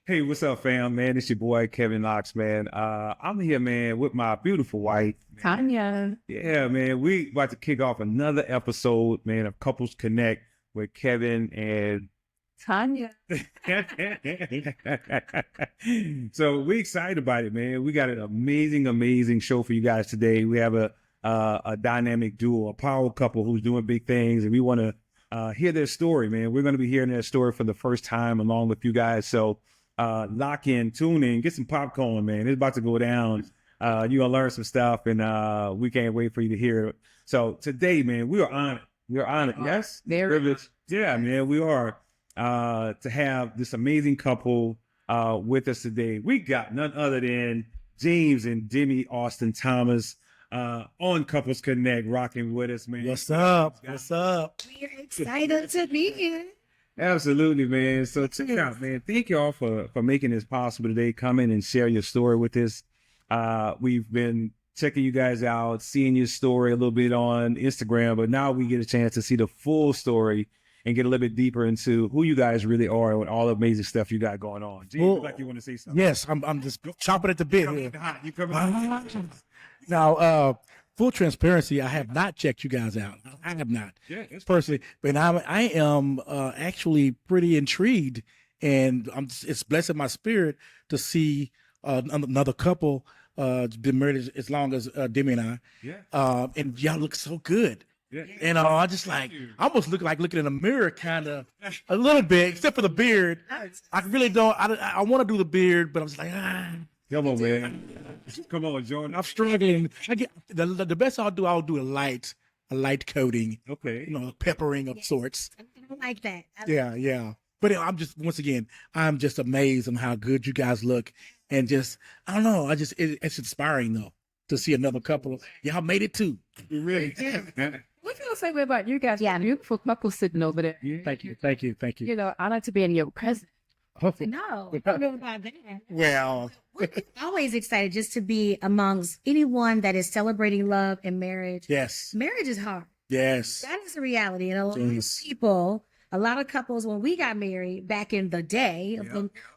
Hey, what's up, fam, man? It's your boy, Kevin Locks, man. I'm here, man, with my beautiful wife. Tanya. Yeah, man, we about to kick off another episode, man, of Couples Connect with Kevin and Tanya. so we excited about it, man. We got an amazing show for you guys today. We have a dynamic duo, a power couple who's doing big things, and we want to hear their story, man. We're going to be hearing their story for the first time along with you guys. So lock in, tune in, get some popcorn, man. It's about to go down. You're gonna learn some stuff, and we can't wait for you to hear it. So today, man, we are honored. We are honored. Yes, privileged. Yeah, man, we are to have this amazing couple with us today. We got none other than James and Demi Austin Thomas on Couples Connect, rocking with us, man. What's up? What's up? We're excited to be here. Absolutely, man. So check it out, man. Thank you all for making this possible today. Come in and share your story with us. We've been checking you guys out, seeing your story a little bit on Instagram, but now we get a chance to see the full story and get a little bit deeper into who you guys really are and all the amazing stuff you got going on. James, Well, like you want to say something? Yes, I'm just chomping at the bit here. You coming? Now, full transparency, I have not checked you guys out. I have not Yeah, it's personally, but I am actually pretty intrigued, and it's blessing my spirit to see another couple been married as long as Demi and I. yeah. And y'all look so good. Yeah. And I just I almost look like looking in a mirror, kind of a little bit, except for the beard. I really don't. I want to do the beard, but I'm just like, Come on, man. Come on, Jordan. I'm struggling. I get the best I'll do a light coating, Okay. peppering of sorts. I don't like that. Yeah. But I'm just amazed on how good you guys look, and just I don't know. It's inspiring though to see another couple. Y'all made it too. You really? We feel the same way about you guys. Yeah, beautiful couple sitting over there. Yeah. Thank you. You know, I like to be in your presence. Hopefully. No, I don't know about that. Well, We're always excited just to be amongst anyone that is celebrating love and marriage. yes, Marriage is hard. yes. That is the reality. And a lot Yes. of people, a lot of couples, when we got married back in the day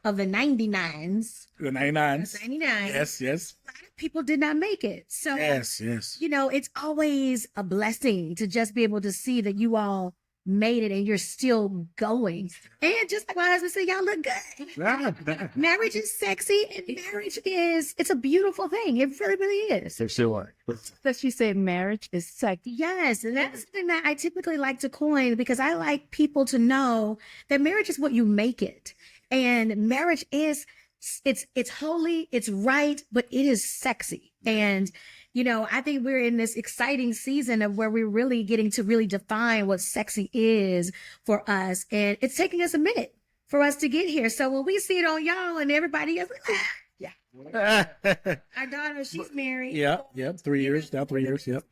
of the 99s, The 99s. 99, Yes. a lot of people did not make it. So, Yes. you know, it's always a blessing to just be able to see that you all made it and you're still going. And just like my husband said, y'all look good. Marriage is sexy, and marriage it's a beautiful thing. It really is. For sure. That she said marriage is sexy. Yes, and that's something that I typically like to coin because I like people to know that marriage is what you make it. And marriage is it's holy, it's right, but it is sexy. And you know, I think we're in this exciting season of where we're really getting to really define what sexy is for us. And it's taking us a minute for us to get here. So when we see it on y'all and everybody else, yeah. Our daughter, she's married. Yep. 3 years now. 3 years. Yep.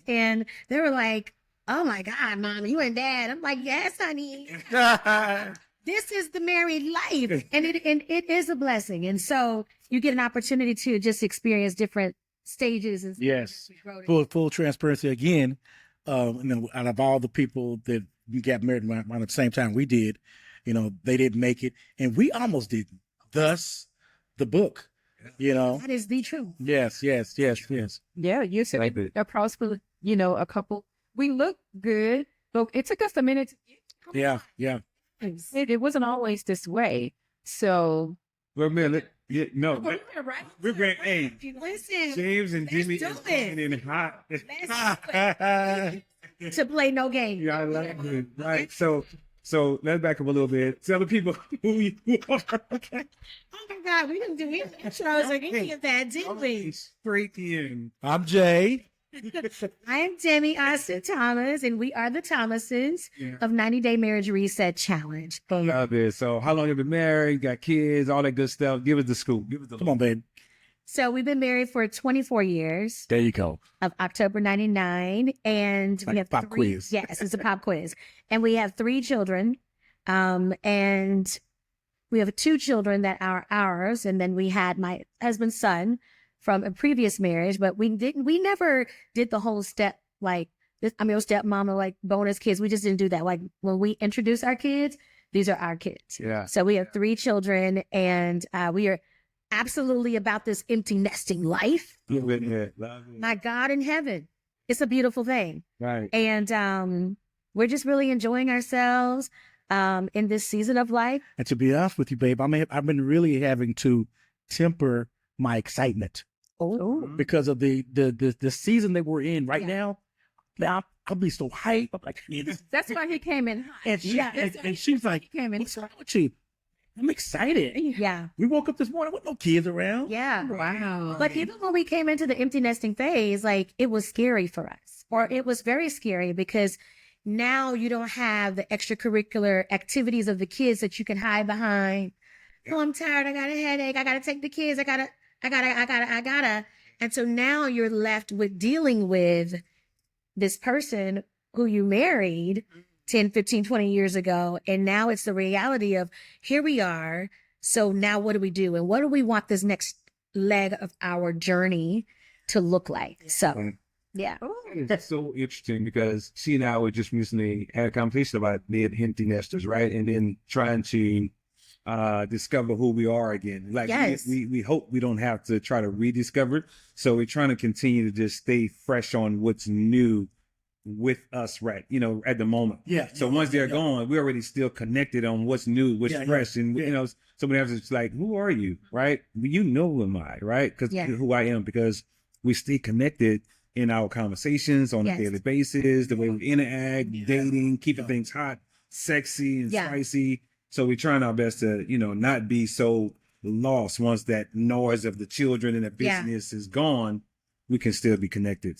And they were like, oh my God, Mom, you and Dad. I'm like, yes, honey. This is the married life. And it is a blessing. And so you get an opportunity to just experience different stages and Yes. we grow together. Full transparency again. Out of all the people that got married around the same time we did, they didn't make it, and we almost didn't. Thus, the book. That is the truth. Yes. Yeah, you said Like it. a prosper, a couple. We look good, but it took us a minute to get Yeah. it wasn't always this way. So Well, man, no. we're right. We're great. Hey, Listen, James and Let's Demi do is it. coming in hot. let's do it. To play no game. Yeah, I like it. Right. So let's back up a little bit. Tell the people who you are. Oh my God, we didn't do any intros or any of that, did we? Straight in. I'm Jay. I'm Demi Austin Thomas, and we are the Thomases Yeah. of 90 Day Marriage Reset Challenge. Love it. So how long you been married? Got kids? All that good stuff. Give us the scoop. Give us the Come on, babe. So we've been married for 24 years There you go. of October 99, and we Like have pop three. quiz. Yes, it's a pop quiz, and we have 3 children, and we have 2 children that are ours, and then we had my husband's son from a previous marriage, but we never did the whole step like this. I mean, stepmom or like bonus kids. We just didn't do that. Like when we introduced our kids, these are our kids. Yeah. So we have 3 children, and we are absolutely about this empty nesting life. Love it. Love it. My God in heaven. It's a beautiful thing. Right. And we're just really enjoying ourselves in this season of life. And to be honest with you, babe, I've been really having to temper my excitement Oh, because of the season that we're in right now. Now I'll be so hype. I'm like, yeah, That's why he came in hot. and, and she's like, He came in what's wrong with you? I'm excited. yeah. We woke up this morning with no kids around. Yeah. Wow. But even when we came into the empty nesting phase, like it was scary for us, or it was very scary because now you don't have the extracurricular activities of the kids that you can hide behind. Oh, I'm tired. I got a headache. I got to take the kids. I gotta. And so now you're left with dealing with this person who you married 10, 15, 20 years ago. And now it's the reality of here we are. So now what do we do? And what do we want this next leg of our journey to look like? So, yeah. It's so interesting because she and I were just recently had a conversation about being empty nesters, right? And then trying to discover who we are again. Like Yes. we hope we don't have to try to rediscover it. So we're trying to continue to just stay fresh on what's new with us, right? At the moment. Yeah. So once they're gone, we're already still connected on what's new, what's Yeah, yeah, fresh. And, somebody else is like, who are you? Right? You know who am I, right? Because Yeah. who I am, because we stay connected in our conversations on Yes. a daily basis, the way we interact, Yeah. dating, keeping things hot, sexy and Yeah. spicy. So we're trying our best to, not be so lost once that noise of the children and the Yeah. business is gone. We can still be connected.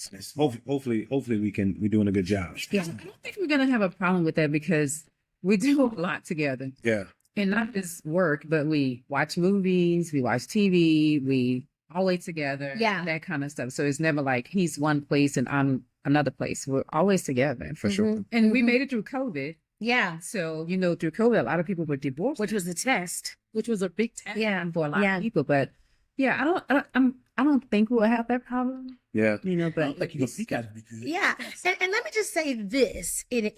Hopefully we're doing a good job. Yeah. I don't think we're going to have a problem with that because we do a lot together. Yeah. And not just work, but we watch movies, we watch TV, we always together, Yeah. that kind of stuff. So it's never like he's one place and I'm another place. We're always together. For sure. And we made it through COVID. Yeah. So, through COVID, a lot of people were divorced, Which was the test. which was a big test Yeah. for a lot Yeah. of people. But yeah, I don't think we'll have that problem, Yeah. but Like you guys would be good. Yeah. And let me just say this in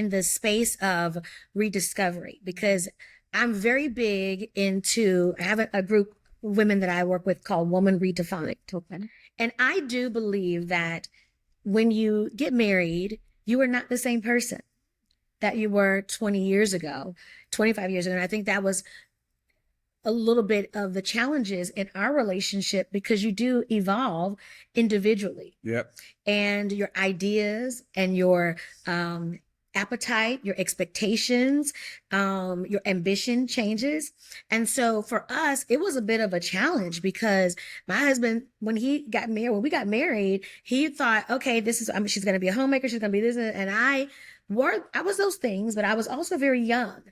the space of rediscovery, because I'm very big into, I have a group of women that I work with called Woman Redefined. And I do believe that when you get married, you are not the same person that you were 20 years ago, 25 years ago. And I think that was a little bit of the challenges in our relationship because you do evolve individually. Yep. And your ideas and your appetite, your expectations, your ambition changes. And so for us, it was a bit of a challenge because my husband, when we got married, he thought, okay, she's going to be a homemaker. She's going to be this. And I was those things, but I was also very young.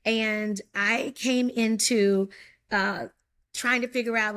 And I came into trying to figure out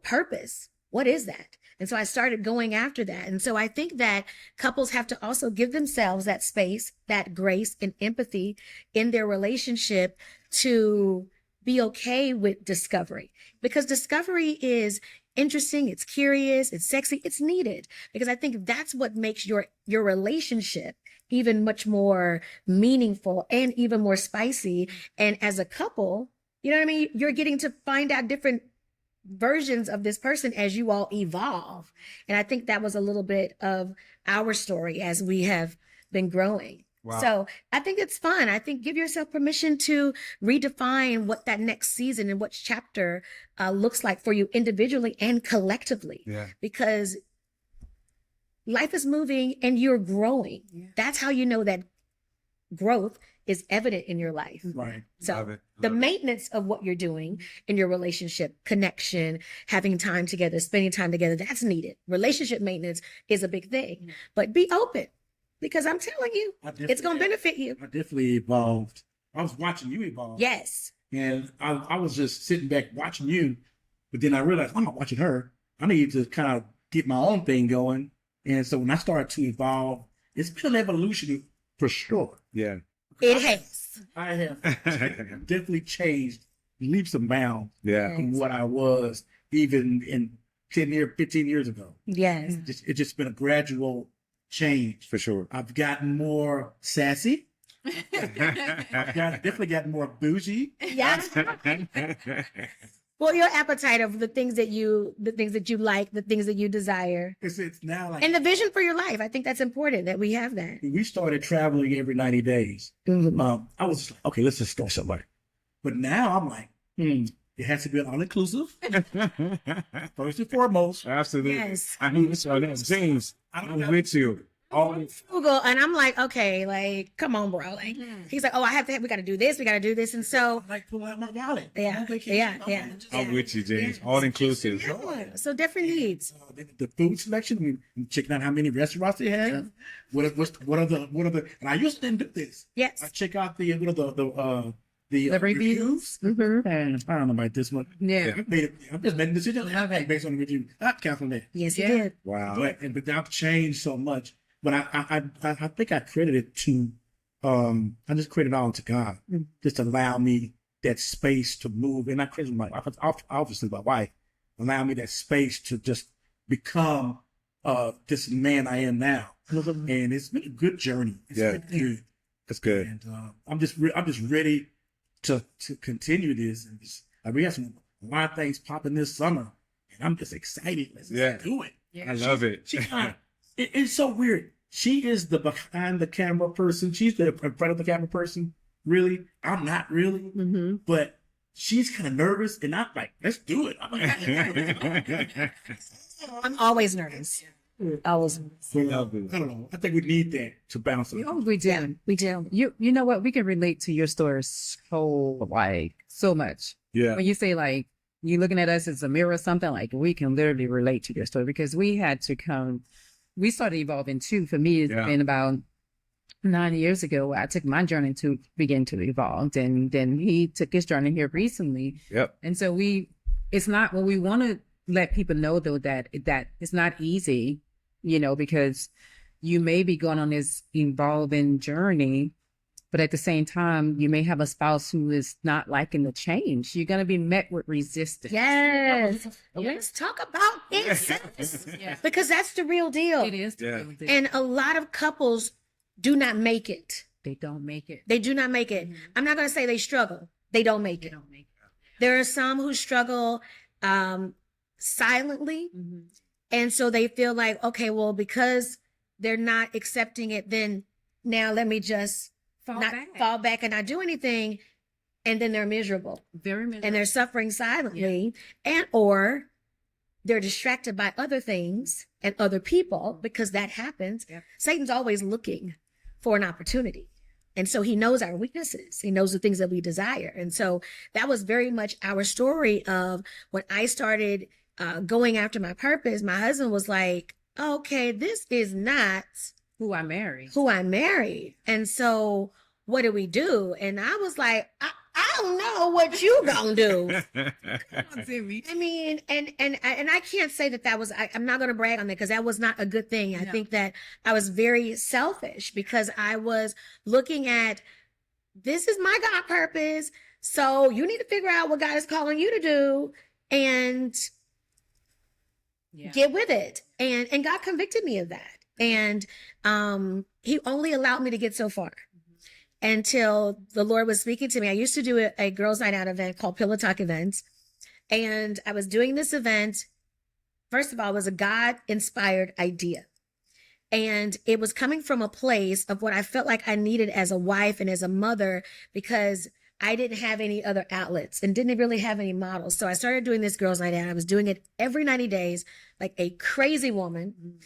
purpose. What is that? And so I started going after that. And so I think that couples have to also give themselves that space, that grace and empathy in their relationship to be okay with discovery, because discovery is interesting. It's curious. It's sexy. It's needed, because I think that's what makes your relationship even much more meaningful and even more spicy. And as a couple, you know what I mean? You're getting to find out different versions of this person as you all evolve. And I think that was a little bit of our story as we have been growing. Wow. So I think it's fun. I think give yourself permission to redefine what that next season and what chapter looks like for you individually and collectively. Yeah. Because life is moving and you're growing. Yeah. That's how you know that growth is evident in your life. Right. So the maintenance of what you're doing in your relationship, connection, having time together, spending time together, that's needed. Relationship maintenance is a big thing, but be open, because I'm telling you, it's going to benefit you. I definitely evolved. I was watching you evolve. Yes. And I was just sitting back watching you, but then I realized I'm not watching her. I need to kind of get my own thing going. And so when I started to evolve, it's been an evolution for sure. Yeah. It has. I have definitely changed leaps and bounds Yeah. from what I was even in 15 years ago. Yes. It's just been a gradual change. For sure. I've gotten more sassy. Definitely got more bougie. Yeah. Well, your appetite of the things that you like, the things that you desire, It's now like, and the vision for your life. I think that's important that we have that. we started traveling every 90 days. I was just like, okay, let's just go somewhere. But now I'm like, it has to be an all-inclusive, first and foremost. Absolutely. Yes. I need to show that. James, I'm with you. Oh, Google, and I'm like, okay, like, come on, bro. Like, he's like, oh, we got to do this, and so, I like pull out my wallet. yeah, On vacation. yeah. I'm with you, James. All inclusive. Yeah, so different needs. The food selection, we checking out how many restaurants they have. What are the? And I used to didn't do this. Yes. I check out the The reviews. And I don't know about this one. Yeah. I'm just making decisions based on the review. Not counting that. Yes, Yeah. he did. Wow. But I've changed so much. But I think I credit it to I just credit it all to God. Just allow me that space to move. And I credit my obviously my wife, allow me that space to just become this man I am now. And it's been a good journey. It's Yeah. been good. That's good. And I'm just ready to continue this. And we have a lot of things popping this summer, and I'm just excited. Let's do it. Yeah. I love it. It's so weird. She is the behind the camera person. She's the in front of the camera person. Really, I'm not really, but she's kind of nervous, and I'm like, let's do it. I'm always nervous. Always. I don't know. I think we need that to bounce it. Oh, we do. Yeah, we do. You know what? We can relate to your story so much. Yeah. When you say like you looking at us as a mirror or something, like we can literally relate to your story because we had to we started evolving too. For me, it's been about 9 years ago. I took my journey to begin to evolve, and then he took his journey here recently. Yep. And so it's not what we want to let people know though that it's not easy, because you may be going on this evolving journey, but at the same time, you may have a spouse who is not liking the change. You're going to be met with resistance. Yes. Let's talk about it, sis. Yeah. Because that's the real deal. It is. Yeah. And a lot of couples do not make it. They don't make it. They do not make it. I'm not going to say they struggle. They don't make They it. don't make it. There are some who struggle silently. And so they feel like, okay, well, because they're not accepting it, then now let me just fall back and not do anything. And then they're miserable. Very miserable. And they're suffering silently, and or they're distracted by other things and other people, because that happens. Yep. Satan's always looking for an opportunity. And so he knows our weaknesses. He knows the things that we desire. And so that was very much our story of when I started going after my purpose. My husband was like, okay, this is not who I married. And so what do we do? And I was like, I don't know what you gonna do. I mean, and I can't say that was, I'm not going to brag on that because that was not a good thing. I think that I was very selfish because I was looking at, this is my God purpose. So you need to figure out what God is calling you to do and get with it. And God convicted me of that. And he only allowed me to get so far. Until the Lord was speaking to me. I used to do a girls' night out event called Pillow Talk Events. And I was doing this event. First of all, it was a God-inspired idea. And it was coming from a place of what I felt like I needed as a wife and as a mother, because I didn't have any other outlets and didn't really have any models. So I started doing this girls' night out. I was doing it every 90 days, like a crazy woman.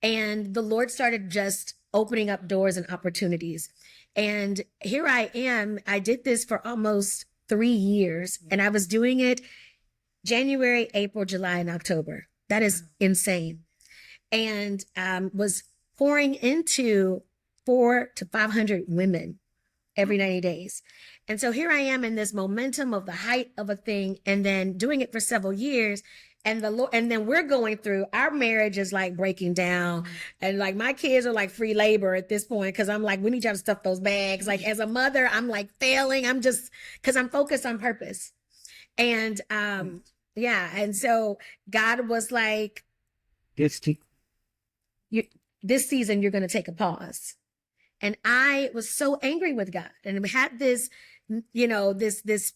And the Lord started just opening up doors and opportunities. And here I am. I did this for almost 3 years, and I was doing it January, April, July, and October. That is insane. And was pouring into 400 to 500 women every 90 days. And so here I am in this momentum of the height of a thing, and then doing it for several years. And then we're going through, our marriage is like breaking down. And like my kids are like free labor at this point. Cause I'm like, we need y'all to stuff those bags. Like as a mother, I'm like failing. Cause I'm focused on purpose. And, and so God was like, this season, you're going to take a pause And I was so angry with God, and we had this, the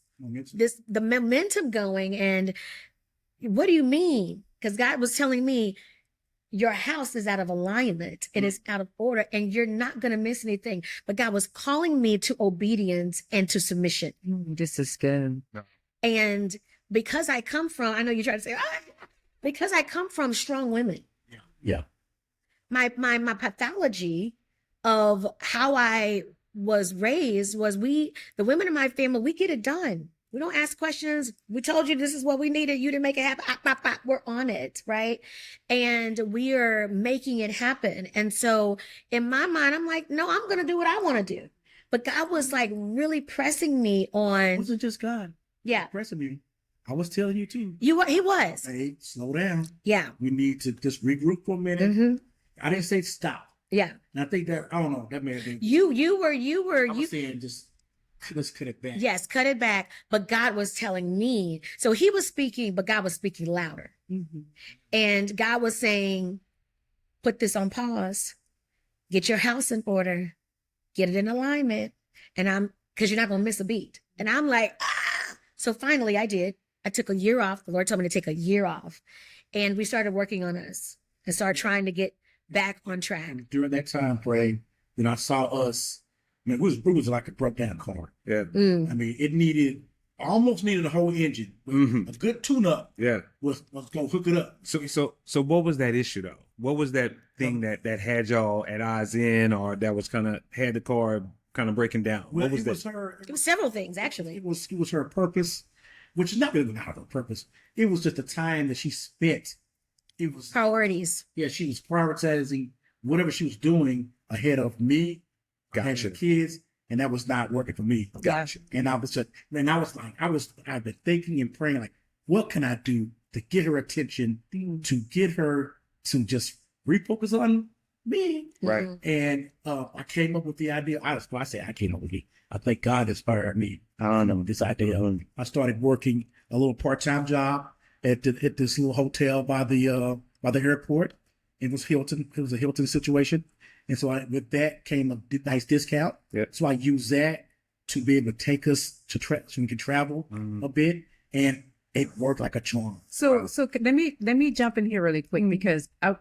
momentum going. And what do you mean? Because God was telling me, your house is out of alignment. It is out of order, and you're not going to miss anything. But God was calling me to obedience and to submission. This is good. And because I come from, I know you try to say, because I come from strong women. Yeah. My pathology of how I was raised was the women in my family, we get it done. We don't ask questions. We told you this is what we needed. You didn't make it happen. We're on it, right? And we are making it happen. And so in my mind, I'm like, no, I'm going to do what I want to do. But God was like really pressing me on. It wasn't just God. Yeah. Pressing me. I was telling you too. He was. Hey, slow down. Yeah. We need to just regroup for a minute. Mm-hmm. I didn't say stop. Yeah. And I think that, I don't know, that may have been. You I was saying just, let's cut it back. Yes, cut it back. But God was telling me. So he was speaking, but God was speaking louder. Mm-hmm. And God was saying, put this on pause. Get your house in order. Get it in alignment. And because you're not going to miss a beat. And I'm like, So finally I did. I took a year off. The Lord told me to take a year off. And we started working on us and started trying to get back on track. And during that time frame, I saw us, it was like a broke down car. Yeah. I mean, almost needed a whole engine. Mhm. A good tune-up Yeah. was going to hook it up. So what was that issue though? What was that thing that had y'all at odds in, or that was had the car kind of breaking down? Well, What was it that? was her. It was several things, actually. It was her purpose, which is not really not her purpose. It was just the time that she spent. It was Priorities. Yeah, she was prioritizing whatever she was doing ahead of me, ahead Gotcha. of the kids, and that was not working for me. Gotcha. And I've been thinking and praying, like, what can I do to get her attention, to get her to just refocus on me? Right. Mhm. And I came up with the idea. I came up with it. I think God inspired me. I don't know this idea. I started working a little part-time job at this little hotel by the airport. It was Hilton. It was a Hilton situation, and so with that came a nice discount. Yeah. So I used that to be able to take us so we could travel a bit, and it worked like a charm. So let me jump in here really quick because I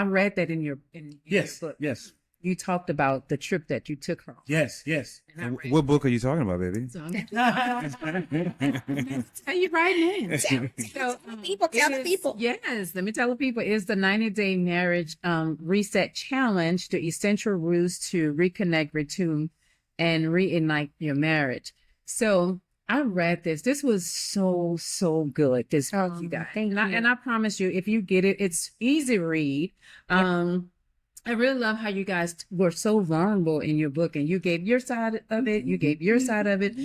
read that in your Yes, book. yes, You talked about the trip that you took her on. yes, yes. And I read What book are you talking about, baby? So I'm gonna tell you right now. So, People, tell the people. Yes, let me tell the people. It's the 90-day marriage reset challenge, the essential rules to reconnect, retune, and reignite your marriage. So I read this. This was so good. This book, you guys. Thank you. And I promise you, if you get it, it's easy read. I really love how you guys were so vulnerable in your book, and you gave your side of it. You gave your side of it.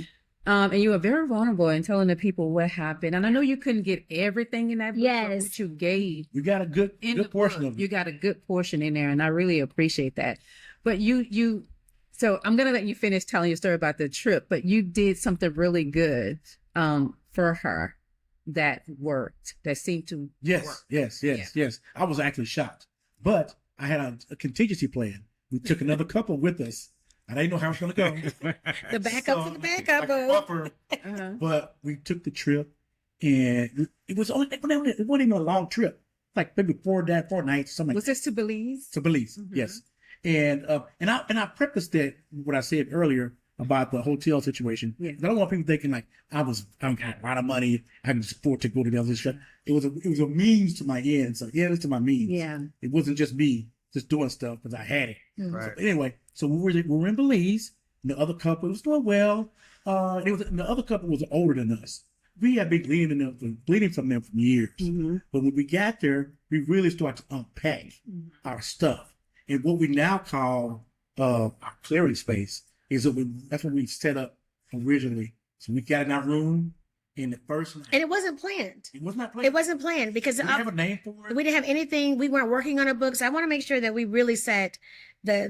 And you were very vulnerable in telling the people what happened. And I know you couldn't get everything in that book, Yes. but you gave We got a good in the portion book. of it. You got a good portion in there, and I really appreciate that. But so I'm gonna let you finish telling your story about the trip, but you did something really good for her that worked, that seemed to work. Yes. I was actually shocked, but I had a contingency plan. We took another couple with us. I didn't know how it was going to go. The backup to the backup, like a boo. buffer. Uh-huh. But we took the trip, and it wasn't even a long trip. Like maybe 4 nights, something like Was this to Belize? to Belize. Mhm. Yes, and I prefaced that what I said earlier about the hotel situation. Yeah. I don't want people thinking like I got a lot of money, I can afford to go to the other trip. It was a means to my end. So yeah, it's to my means. Yeah. It wasn't just me just doing stuff because I had it. Right. So anyway, so we were in Belize, and the other couple was doing well. The other couple was older than us. We had been gleaning from them for years. Mm-hmm. But when we got there, we really started to unpack our stuff. And what we now call our clearing space is that's what we set up originally. So we got in our room in the first night. And it wasn't planned. It was not planned. It wasn't planned because We didn't have a name for it. we didn't have anything. We weren't working on a book. So I want to make sure that we really set the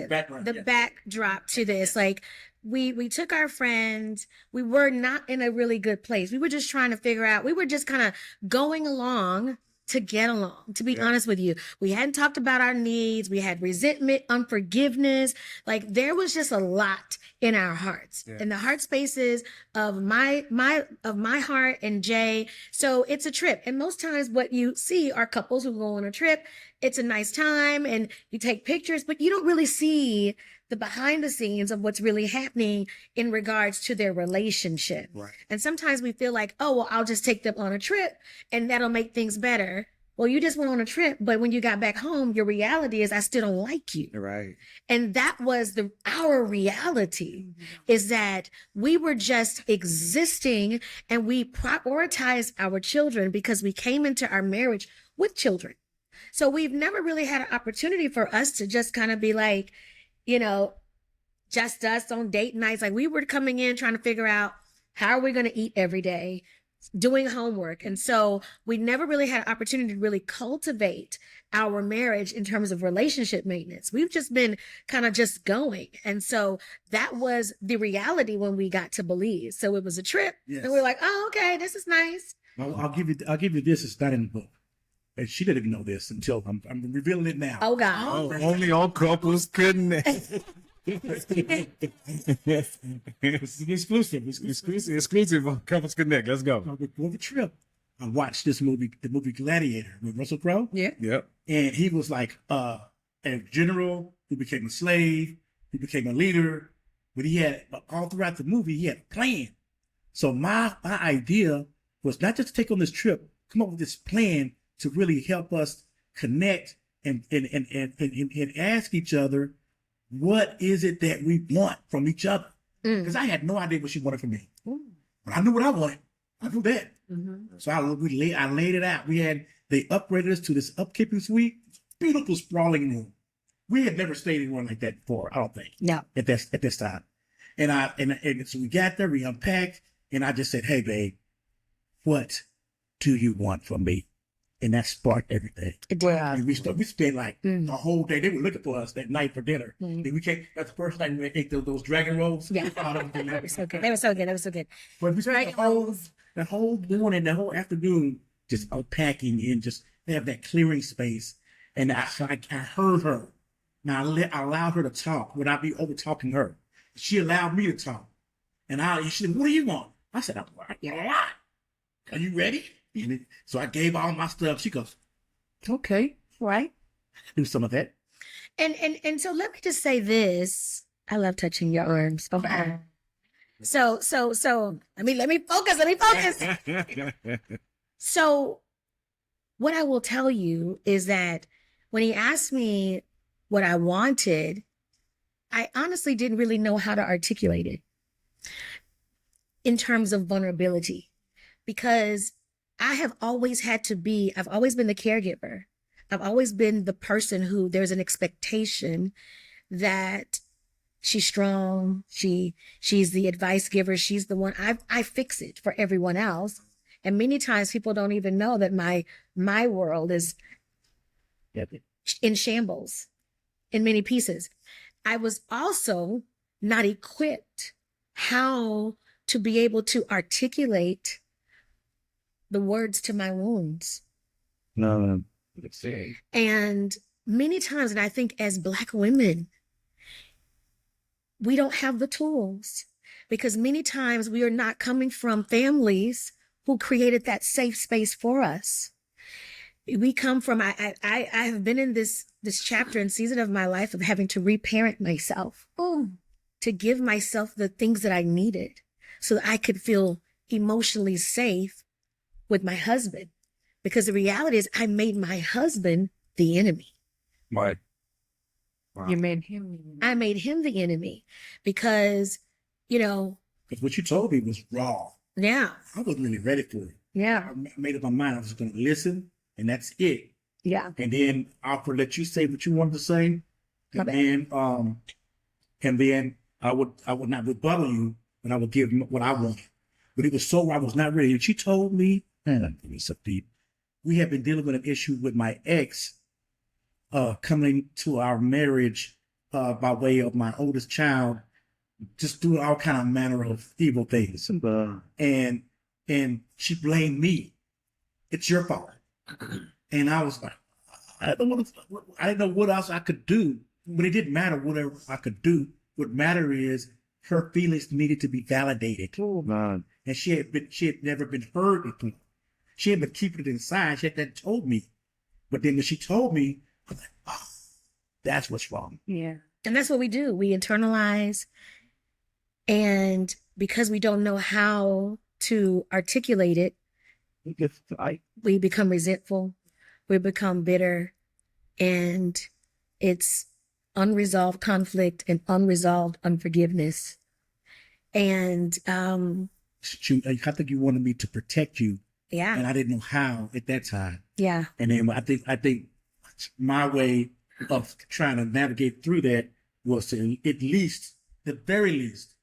Background, yeah. backdrop to this. Like we took our friends. We were not in a really good place. We were just trying to figure out. We were just kind of going along to get along, to be honest with you. We hadn't talked about our needs. We had resentment, unforgiveness. Like there was just a lot in our hearts, in the heart spaces of my heart and Jay. So it's a trip. And most times what you see are couples who go on a trip. It's a nice time and you take pictures, but you don't really see the behind the scenes of what's really happening in regards to their relationship. Right. And sometimes we feel like, oh, well, I'll just take them on a trip and that'll make things better. Well, you just went on a trip, but when you got back home, your reality is I still don't like you. Right. And that was our reality, is that we were just existing and we prioritized our children because we came into our marriage with children. So we've never really had an opportunity for us to just kind of be like, you know, just us on date nights. Like we were coming in trying to figure out how are we going to eat every day, doing homework. And so we never really had an opportunity to really cultivate our marriage in terms of relationship maintenance. We've just been kind of just going. And so that was the reality when we got to Belize. So it was a trip and we're like, oh, okay, this is nice. I'll give you this. It's not in the book. And she didn't even know this until I'm revealing it now. Oh, God. Oh, only all couples couldn't. It's exclusive. Exclusive on Couples Connect. Let's go. Before the trip, I watched the movie Gladiator with Russell Crowe. Yeah. Yep. And he was like a general who became a slave, he became a leader, but he had, all throughout the movie, he had a plan. So my idea was not just to take on this trip, come up with this plan to really help us connect and ask each other, what is it that we want from each other? Because I had no idea what she wanted from me. But I knew what I wanted. I knew that. So I laid it out. They upgraded us to this upkeeping suite, beautiful sprawling room. We had never stayed in one like that before, I don't think. No. At this time. And so we got there, we unpacked, and I just said, hey babe, what do you want from me? And that sparked everything. Wow. And we spent like the whole day. They were looking for us that night for dinner. Then we came. That's the first night we ate those dragon rolls. Yeah. They were so good. They were so good. They were so good. But we spent the whole morning, the whole afternoon, just unpacking and just have that clearing space. And I heard her. Now I allowed her to talk without me over talking her. She allowed me to talk. And she said, what do you want? I said, I want a lot. Are you ready? So I gave all my stuff. She goes, okay, Right. do some of that. And so let me just say this. I love touching your arms. Okay. So let me focus. So what I will tell you is that when he asked me what I wanted, I honestly didn't really know how to articulate it in terms of vulnerability, because I've always been the caregiver. I've always been the person who there's an expectation that she's strong. She's the advice giver. She's the one. I fix it for everyone else. And many times people don't even know that my world is in shambles in many pieces. I was also not equipped how to be able to articulate the words to my wounds. No. And many times, and I think as Black women, we don't have the tools, because many times we are not coming from families who created that safe space for us. We come from, I have been in this chapter and season of my life of having to reparent myself, to give myself the things that I needed so that I could feel emotionally safe with my husband. Because the reality is I made my husband the enemy. Right. Wow. You made him. I made him the enemy because, Because what you told me was raw. yeah, I wasn't really ready for it. yeah, I made up my mind. I was going to listen, and that's it. yeah. And then I'll let you say what you wanted to say, Okay. and then I would not rebuttal you, but I would give what I wanted. But it was so I was not ready. And she told me, we have been dealing with an issue with my ex, coming to our marriage, by way of my oldest child, just doing all kind of manner of evil things. And she blamed me. It's your fault. And I was like, I didn't know what else I could do, but it didn't matter whatever I could do. What mattered is her feelings needed to be validated. Oh, man. And she had never been heard before. She had been keeping it inside. She hadn't told me. But then when she told me, I was like, oh, that's what's wrong. Yeah. And that's what we do. We internalize. And because we don't know how to articulate it, we become resentful. We become bitter. And it's unresolved conflict and unresolved unforgiveness. And I think you wanted me to protect you. yeah. And I didn't know how at that time. Yeah. And then I think my way of trying to navigate through that was to at least, the very least,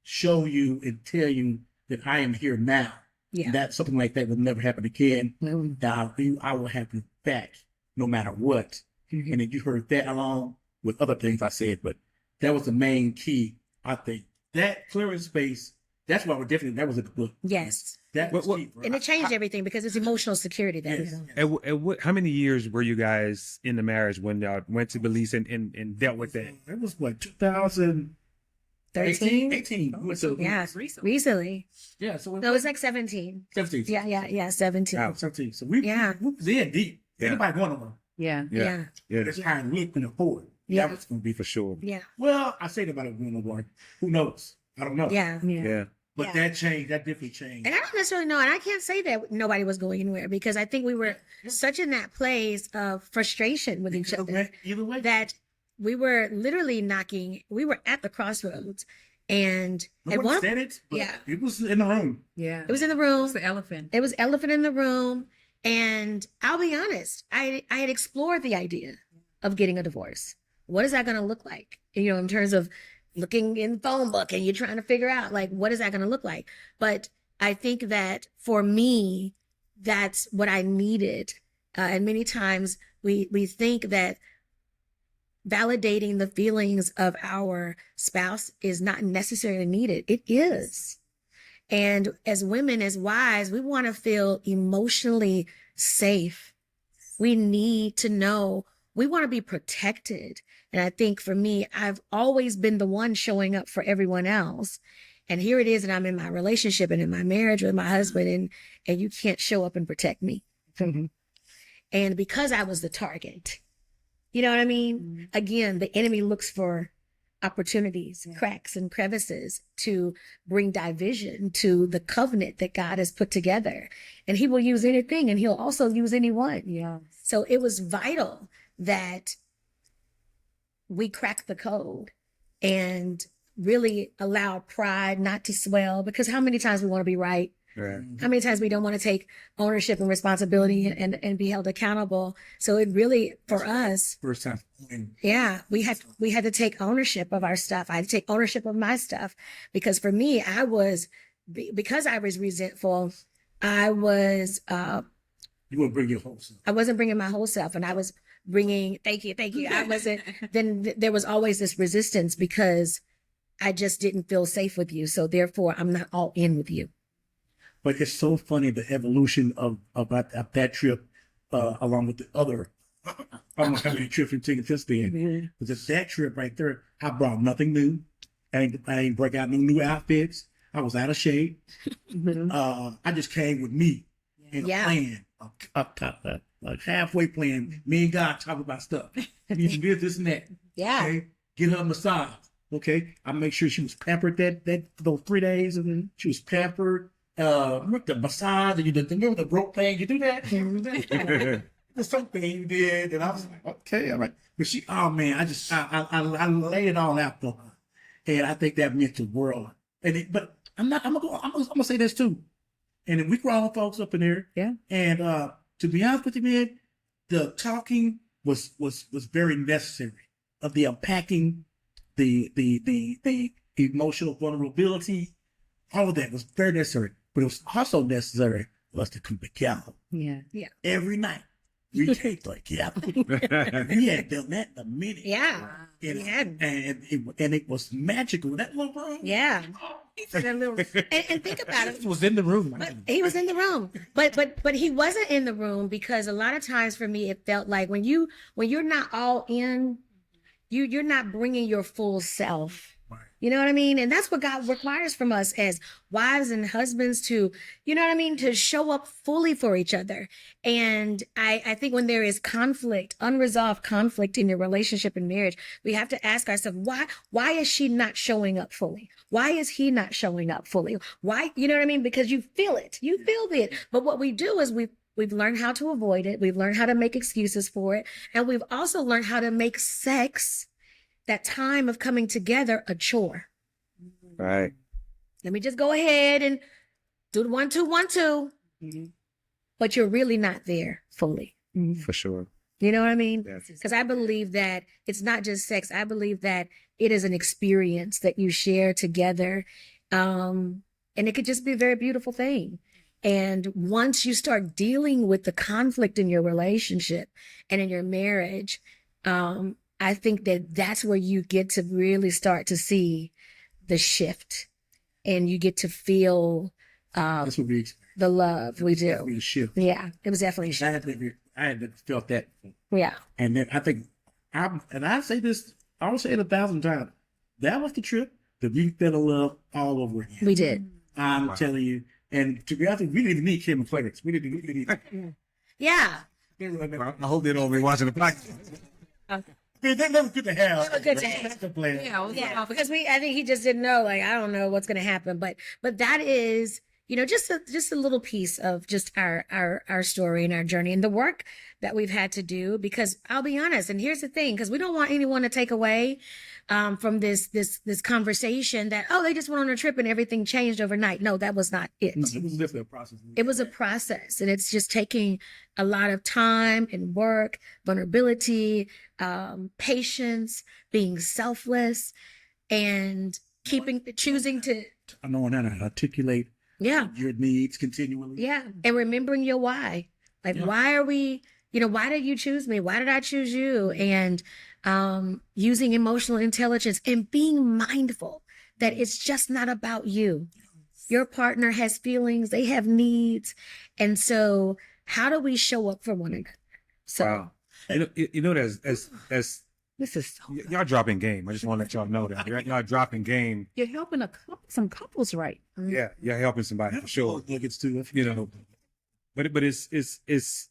show you and tell you that I am here now. Yeah. That something like that will never happen again. Mm. Now I will have you back no matter what. Mhm. And then you heard that along with other things I said, but that was the main key, I think. That clearing space, that's why that was in the book. Yes. That was key. And it changed everything because it's emotional security that Yes. How many years were you guys in the marriage when y'all went to Belize and dealt with that? It was what, 2013? 13? 18. So, Yeah. Recently. Yeah. So No, it's like 17. 17. Yeah. 17. Wow. 17. So we was in deep. Yeah. Anybody going on? Yeah. Yeah. Yeah. It's how we can afford. Yeah. That was going to be For sure. Yeah. Well, I say that about a woman award. Who knows? I don't know. Yeah. Yeah. Yeah. But Yeah. that changed. That definitely changed. And I don't necessarily know, and I can't say that nobody was going anywhere because I think we were such in that place of frustration with each other Either way. that we were literally we were at the crossroads. And No at one one, said it, but yeah. it was in the room. Yeah. it was in the room. It's the elephant. It was elephant in the room. And I'll be honest, I had explored the idea of getting a divorce. What is that going to look like? You know, in terms of looking in the phone book and you're trying to figure out, like, what is that going to look like? But I think that for me, that's what I needed. And many times we think that validating the feelings of our spouse is not necessarily needed. It is. And as women, as wives, we want to feel emotionally safe. We need to know, we want to be protected. And I think for me, I've always been the one showing up for everyone else. And here it is, and I'm in my relationship and in my marriage with my husband, and you can't show up and protect me. And because I was the target, you know what I mean? Mm-hmm. Again, the enemy looks for opportunities, cracks and crevices to bring division to the covenant that God has put together. And he will use anything, and he'll also use anyone. Yeah. So it was vital that we crack the code and really allow pride not to swell, because how many times we want to be right? Right. How many times we don't want to take ownership and responsibility and be held accountable? So it really, for us, First time. yeah, we had to take ownership of our stuff. I had to take ownership of my stuff because for me, because I was resentful, I was, You wouldn't bring your whole self. I wasn't bringing my whole self, and I was bringing, thank you. I wasn't, then there was always this resistance because I just didn't feel safe with you. So therefore I'm not all in with you. But it's so funny, the evolution of that trip, along with the other, I don't know how many trips you've taken since then. But just that trip right there, I brought nothing new. I ain't break out no new outfits. I was out of shape. I just came with me and a plan, a halfway plan. Me and God talk about stuff. You can get this and that. Yeah. Okay? Get her a massage. Okay. I make sure she was pampered those 3 days. She was pampered. The massage, remember the rope thing? You do that? There's something you did, and I was like, okay, all right. But she, oh man, I laid it all out for her, and I think that meant the world. But I'm gonna say this too, and then we grown folks up in there, Yeah. And to be honest with you, man, the talking was very necessary, of the unpacking, the emotional vulnerability, all of that was very necessary. But it was also necessary for us to come together. Yeah. Every night. We came together. We hadn't done that in a minute. Yeah. Wow. And, He hadn't. and it was magical. That little room. Yeah. That little- and think about it. It was in the room. But he was in the room, but he wasn't in the room because a lot of times for me it felt like when you're not all in, you're not bringing your full self. Right. You know what I mean? And that's what God requires from us as wives and husbands to, you know what I mean, to show up fully for each other. And I think when there is conflict, unresolved conflict in your relationship and marriage, we have to ask ourselves, why is she not showing up fully? Why is he not showing up fully? Why, you know what I mean? Because you feel it. You feel it. But what we do is we've learned how to avoid it. We've learned how to make excuses for it. And we've also learned how to make sex, that time of coming together, a chore. Right. Let me just go ahead and do the 1, 2, 1, 2. But you're really not there fully. For sure. You know what I mean? Yes. Because I believe that it's not just sex. I believe that it is an experience that you share together. And it could just be a very beautiful thing. And once you start dealing with the conflict in your relationship and in your marriage, I think that that's where you get to really start to see the shift, and you get to feel That's what we the love. We do. We shift. Yeah, it was definitely a shift. I had felt that, Yeah. and then I think I say this. I will say it 1,000 times. That was the trip that we fell in love all over again. We did. I'm telling you. And to be honest, we didn't need Kim and Flex. We didn't need. Yeah. I hope they don't be watching the podcast. They never good to have. They were good to have. That's the plan. Yeah, because I think he just didn't know, like, I don't know what's going to happen, but that is, you know, just a little piece of just our story and our journey and the work that we've had to do, because I'll be honest, and here's the thing, because we don't want anyone to take away from this conversation that, oh, they just went on a trip and everything changed overnight. No, that was not it. It was definitely a process. It was a process, and it's just taking a lot of time and work, vulnerability, patience, being selfless, and choosing to, I know how to articulate yeah, your needs continually. yeah, and remembering your why. Like, Yeah. why are we, you know, why did you choose me? Why did I choose you? And using emotional intelligence and being mindful that it's just not about you. Your partner has feelings, they have needs. And so how do we show up for one another? So Wow. You know, as this is so y'all dropping game. I just want to let y'all know that y'all dropping game. You're helping some couples, right? Yeah, you're helping somebody for sure. Nuggets too. You know, but it's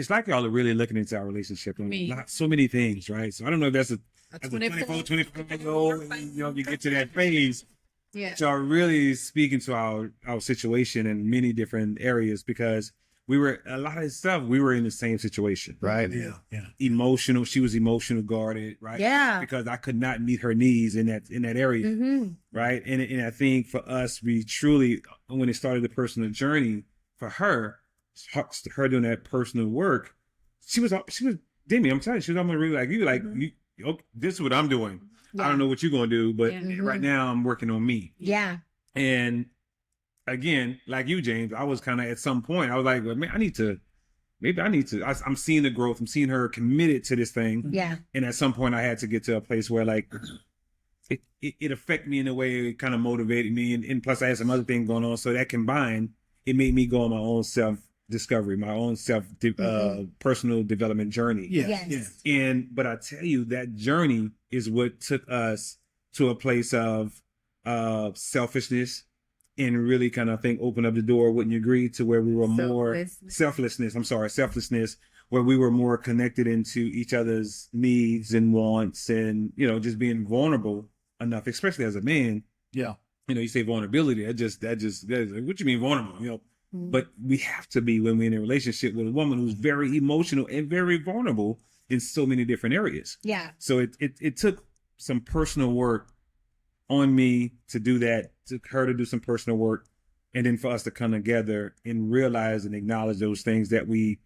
like y'all are really looking into our relationship and Me. not so many things, right? So I don't know if that's as a 24. 25-year-old, you know, you get to that phase. Yeah. So are really speaking to our situation in many different areas, because we were a lot of stuff. We were in the same situation, right? Yeah. Emotional. She was emotional guarded, right? Yeah. Because I could not meet her needs in that area, right? And I think for us, we truly, when it started the personal journey for her doing that personal work, she was Demi. I'm telling you, she was almost really like you, okay, this is what I'm doing. I don't know what you're gonna do, but right now I'm working on me. yeah. And again, like you, James, I was kind of at some point, I was like, well, man, I'm seeing the growth. I'm seeing her committed to this thing. Yeah. And at some point I had to get to a place where like, it affected me in a way, it kind of motivated me. And plus I had some other things going on. So that combined, it made me go on my own self-discovery, my own personal development journey. Yes. But I tell you, that journey is what took us to a place of selfishness, and really kind of opened up the door, wouldn't you agree, to where we were more selflessness, where we were more connected into each other's needs and wants, and, you know, just being vulnerable enough, especially as a man. Yeah. You know, you say vulnerability, that just what you mean vulnerable, you know? But we have to be, when we're in a relationship with a woman who's very emotional and very vulnerable in so many different areas. Yeah. So it took some personal work on me to do that, took her to do some personal work, and then for us to come together and realize and acknowledge those things that we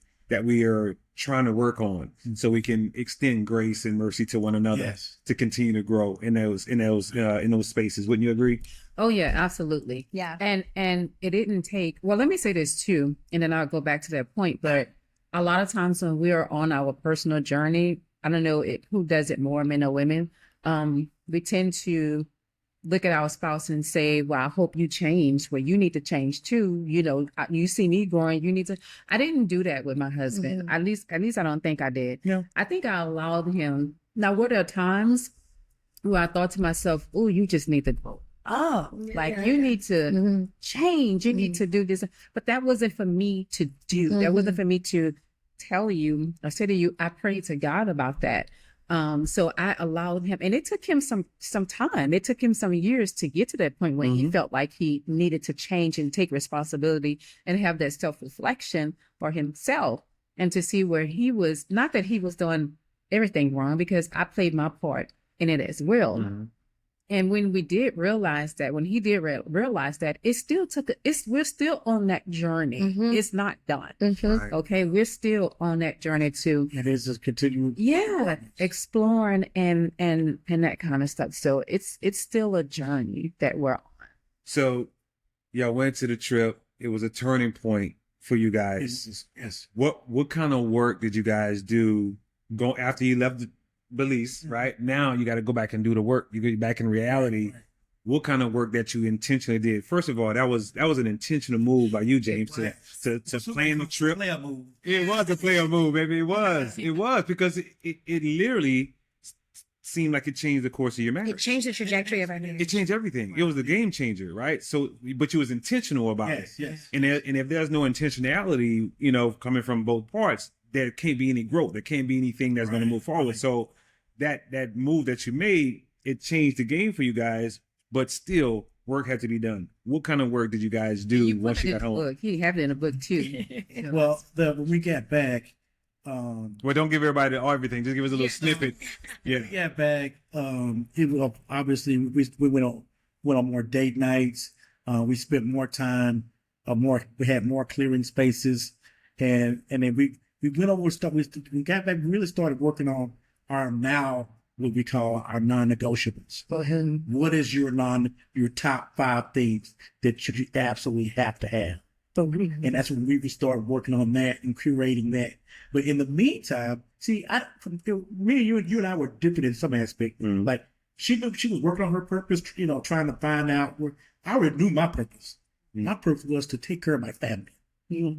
are trying to work on, so we can extend grace and mercy to one another to continue to grow in those spaces. Wouldn't you agree? Oh yeah, absolutely. Yeah. And it didn't take, well, let me say this too, and then I'll go back to that point. But a lot of times when we are on our personal journey, I don't know who does it more, men or women. We tend to look at our spouse and say, well, I hope you change. Well, you need to change too. You know, you see me growing, you need to. I didn't do that with my husband. At least I don't think I did. Yeah. I think I allowed him. Now, were there times where I thought to myself, oh, you just need to grow up. Like you need to change. You need to do this. But that wasn't for me to do. That wasn't for me to tell you or say to you, I prayed to God about that. So I allowed him, and it took him some time. It took him some years to get to that point where he felt like he needed to change and take responsibility and have that self-reflection for himself and to see where he was, not that he was doing everything wrong, because I played my part in it as well. And when we did realize that, when he did realize that, it still took, we're still on that journey. It's not done. Right. Okay. We're still on that journey to, It is just continuing. yeah, exploring and that kind of stuff. So it's still a journey that we're on. So y'all went to the trip. It was a turning point for you guys. Yes. What kind of work did you guys do go after you left Belize, right? Now you got to go back and do the work. You get back in reality. What kind of work that you intentionally did? First of all, that was an intentional move by you, James, to plan the trip. Player move. It was a player move, baby. It was because it literally seemed like it changed the course of your marriage. It changed the trajectory of our marriage. It changed everything. It was a game changer, right? So, but you was intentional about it. Yes. And if there's no intentionality, you know, coming from both parts, there can't be any growth. There can't be anything that's going to move forward. So that move that you made, it changed the game for you guys, but still work had to be done. What kind of work did you guys do once you got home? Book. He have it in a book too. Well, when we got back, Well, don't give everybody everything. Just give us a little snippet. Yeah. we got back. It was obviously we went on more date nights. We spent more time. We had more clearing spaces, and then we went over stuff. We got back. We really started working on our what we call our non-negotiables. What is your top 5 things that you absolutely have to have? And that's when we started working on that and curating that. But in the meantime, see, you and I were different in some aspect. Like she was working on her purpose, you know, trying to find out where I already knew my purpose. My purpose was to take care of my family.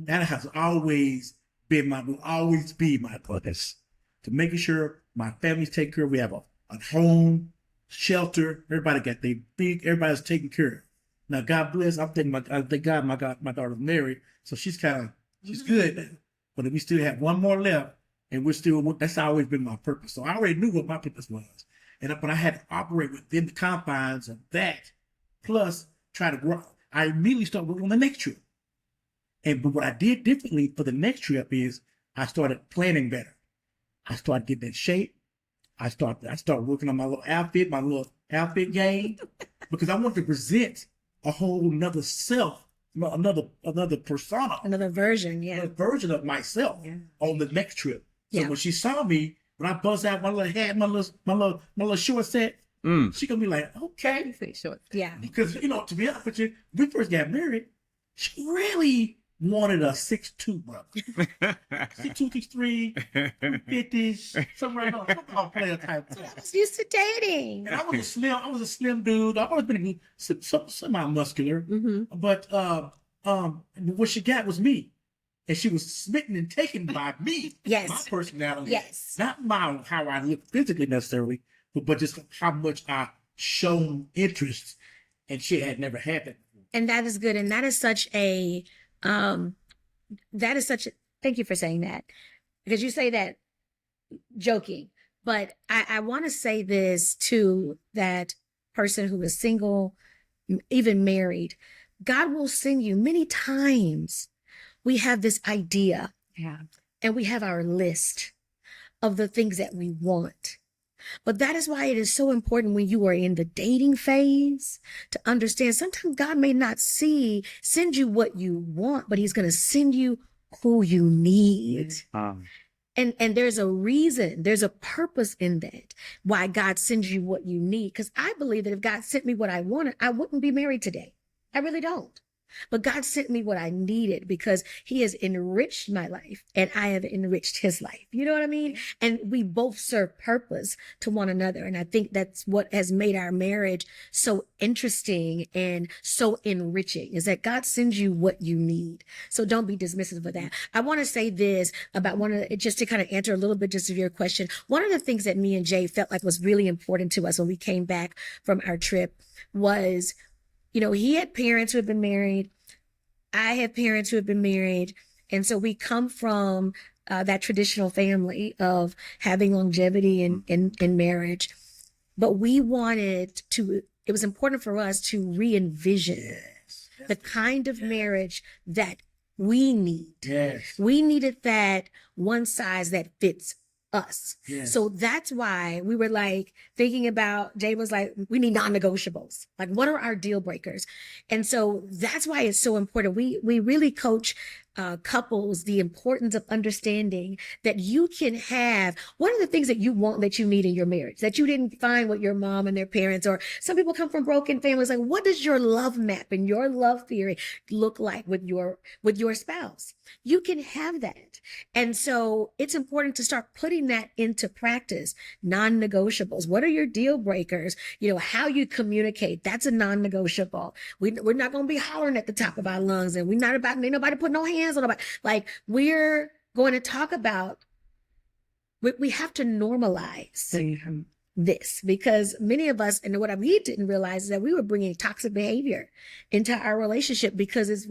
That has always be my purpose. To making sure my family's taken care of. We have a home, shelter. Everybody got their big. Everybody's taken care of. Now, God bless. Thank God my daughter's married, so she's good now. But we still have one more left, and that's always been my purpose. So I already knew what my purpose was, but I had to operate within the confines of that. Plus, try to grow. I immediately started working on the next trip. But what I did differently for the next trip is I started planning better. I started getting in shape. I started working on my little outfit game, because I wanted to present a whole nother self, another persona, Another version, a version of myself on the next trip. So when she saw me, when I bust out my little hat, my little short set, she gonna be like, okay. Short. Yeah. Because, you know, to be honest with you, when we first got married, she really wanted a 6'2" brother. 6'2", 6'3", 250, somewhere around. I'm player type. I was used to dating. And I was a slim dude. I've always been semi-muscular. But what she got was me. And she was smitten and taken by me. Yes. My personality. Yes. Not how I look physically necessarily, but just how much I shown interest. And she had never had that before. And that is good. And that is such a, thank you for saying that, because you say that joking, but I want to say this to that person who is single, even married. God will send you many times. We have this idea, and we have our list of the things that we want. But that is why it is so important when you are in the dating phase to understand sometimes God may not send you what you want, but he's going to send you who you need. And there's a reason, there's a purpose in that, why God sends you what you need. Because I believe that if God sent me what I wanted, I wouldn't be married today. I really don't. but God sent me what I needed because he has enriched my life and I have enriched his life. You know what I mean? And we both serve purpose to one another. And I think that's what has made our marriage so interesting and so enriching, is that God sends you what you need. So don't be dismissive of that. I want to say this about just to kind of answer a little bit just of your question. One of the things that me and Jay felt like was really important to us when we came back from our trip was, he had parents who had been married. I have parents who have been married. And so we come from that traditional family of having longevity in marriage. But we wanted to, it was important for us to re-envision the kind of marriage that we need. Yes. We needed that one size that fits us. Yes. So that's why we were like thinking about, Jay was like, we need non-negotiables. Like, what are our deal breakers? And so that's why it's so important. We really coach couples the importance of understanding that you can have one of the things that you want, that you need in your marriage, that you didn't find with your mom and their parents, or some people come from broken families. Like, what does your love map and your love theory look like with your spouse? You can have that. And so it's important to start putting that into practice. Non-negotiables. What are your deal breakers? How you communicate. That's a non-negotiable. We're not going to be hollering at the top of our lungs, and ain't nobody put no hands on nobody. Like, we're going to talk about, we have to normalize this, because many of us, and what we didn't realize is that we were bringing toxic behavior into our relationship because it's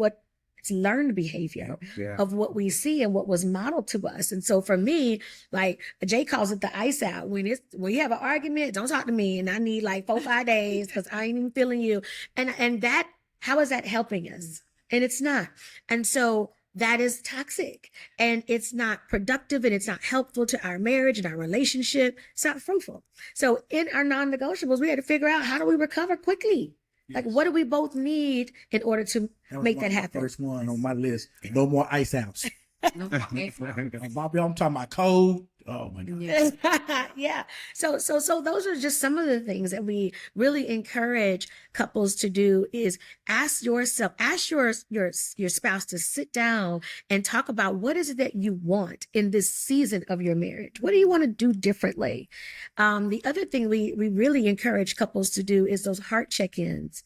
learned behavior of what we see and what was modeled to us. And so for me, like Jay calls it the ice out. When you have an argument, don't talk to me, and I need like 4-5 days because I ain't even feeling you. And that, how is that helping us? And it's not. And so that is toxic, and it's not productive, and it's not helpful to our marriage and our relationship. It's not fruitful. So in our non-negotiables, we had to figure out, how do we recover quickly? Like, what do we both need in order to make that happen? First one on my list: no more ice outs. Okay. Bobby, I'm talking about cold. Oh my God. Yes. Yeah. So those are just some of the things that we really encourage couples to do, is ask your spouse to sit down and talk about, what is it that you want in this season of your marriage? What do you want to do differently? The other thing we really encourage couples to do is those heart check-ins.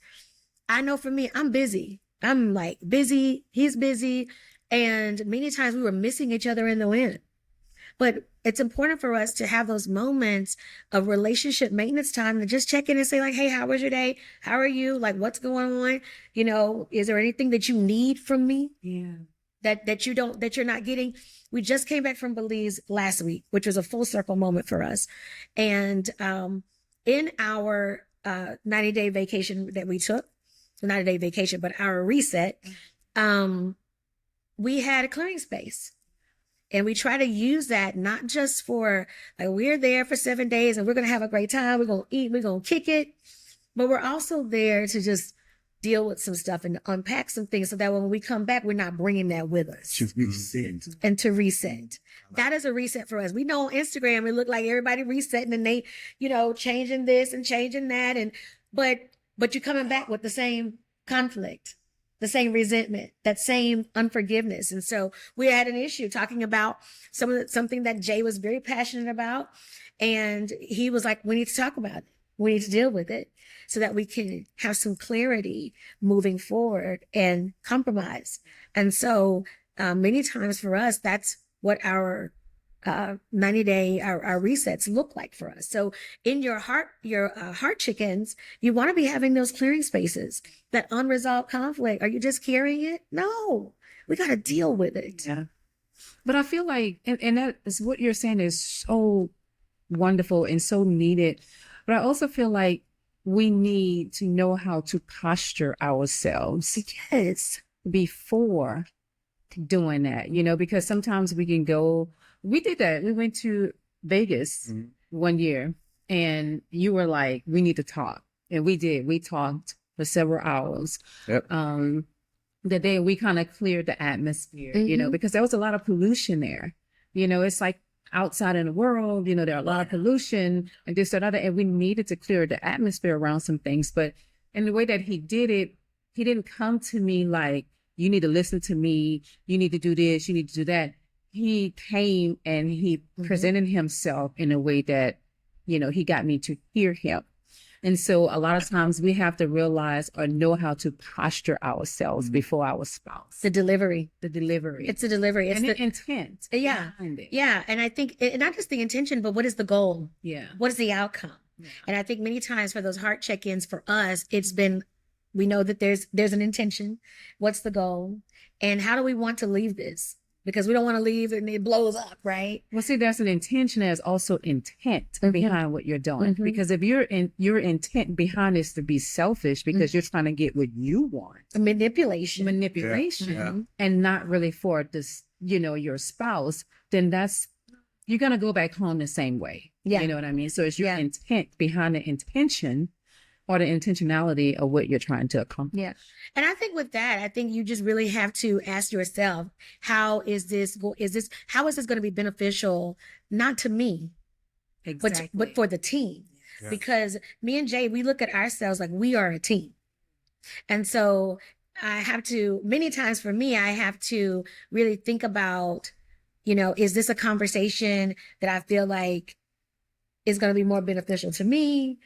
I know for me, I'm busy. I'm like busy. He's busy. And many times we were missing each other in the wind. But it's important for us to have those moments of relationship maintenance time to just check in and say, like, hey, how was your day? How are you? Like, what's going on? Is there anything that you need from me? Yeah. That you're not getting? We just came back from Belize last week, which was a full circle moment for us. And in our 90-day vacation that we took, not a day vacation, but our reset, we had a clearing space. And we try to use that not just for, like, we're there for 7 days and we're going to have a great time. We're going to eat, we're going to kick it. But we're also there to just deal with some stuff and unpack some things, so that when we come back, we're not bringing that with us. To reset. And to reset. That is a reset for us. We know on Instagram, it looked like everybody resetting and they, changing this and changing that. But you're coming back with the same conflict, the same resentment, that same unforgiveness. And so we had an issue talking about something that Jay was very passionate about. And he was like, we need to talk about it. We need to deal with it so that we can have some clarity moving forward and compromise. And so many times for us, that's what our 90-day, our resets look like for us. So in your heart chickens, you want to be having those clearing spaces, that unresolved conflict. Are you just carrying it? No, we got to deal with it. Yeah. But I feel like, and that is what you're saying is so wonderful and so needed. But I also feel like we need to know how to posture ourselves Yes. before doing that, because sometimes we did that. We went to Vegas one year, and you were like, we need to talk. And we did. We talked for several hours. Yep. The day we kind of cleared the atmosphere, because there was a lot of pollution there. It's like outside in the world, there are a lot of pollution and this, that, other, and we needed to clear the atmosphere around some things. But in the way that he did it, he didn't come to me like, you need to listen to me, you need to do this, you need to do that. He came and he presented himself in a way that, he got me to hear him. And so a lot of times we have to realize or know how to posture ourselves before our spouse. The delivery. It's the delivery. It's and the the intent. Yeah. Behind it. Yeah. And I think not just the intention, but what is the goal? Yeah. What is the outcome? Yeah. And I think many times for those heart check-ins for us, it's been, we know that there's an intention. What's the goal? And how do we want to leave this? Because we don't want to leave and it blows up, right? Well, see, there's an intention. There's also intent behind what you're doing. Because if your intent behind is to be selfish because you're trying to get what you want, Manipulation. Yeah. and not really for this, your spouse, then you're going to go back home the same way. Yeah. You know what I mean? So it's your intent behind the intention or the intentionality of what you're trying to accomplish. Yeah. And I think with that, I think you just really have to ask yourself, how is this going to be beneficial, not to me, but for the team? Yeah. Because me and Jay, we look at ourselves like we are a team. And so many times for me, I have to really think about, is this a conversation that I feel like is going to be more beneficial to me?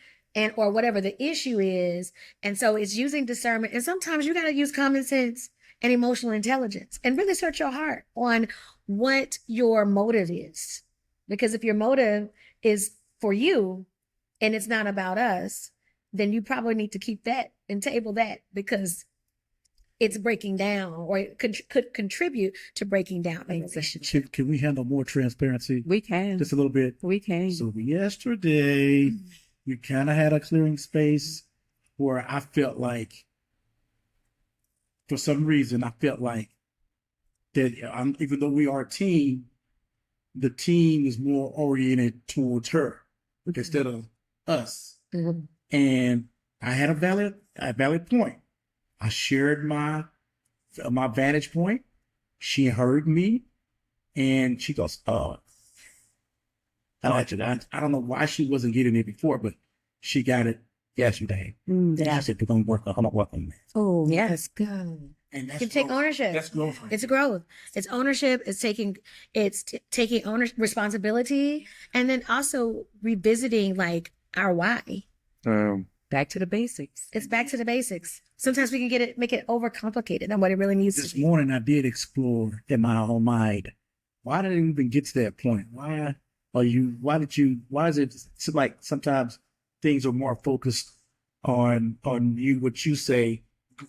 Or whatever the issue is. And so it's using discernment. And sometimes you got to use common sense and emotional intelligence and really search your heart on what your motive is. Because if your motive is for you and it's not about us, then you probably need to keep that and table that, because it's breaking down, or it could contribute to breaking down a relationship. Can we handle more transparency? We can. Just a little bit. We can. So yesterday, we kind of had a clearing space where I felt like, for some reason, I felt like that even though we are a team, the team is more oriented towards her instead of us. And I had a valid point. I shared my vantage point. She heard me, and she goes, "Oh, I don't know why she wasn't getting it before, but she got it yesterday." I said, "We're gonna work on that." Oh, yeah. That's good. And that's You can take growth. ownership. That's growth. It's growth. It's ownership. It's taking responsibility, and then also revisiting like our why. Back to the basics. It's back to the basics. Sometimes we can make it overcomplicated than what it really needs This to be. morning I did explore in my own mind. Why did it even get to that point? Why is it it's like sometimes things are more focused on you, what you say,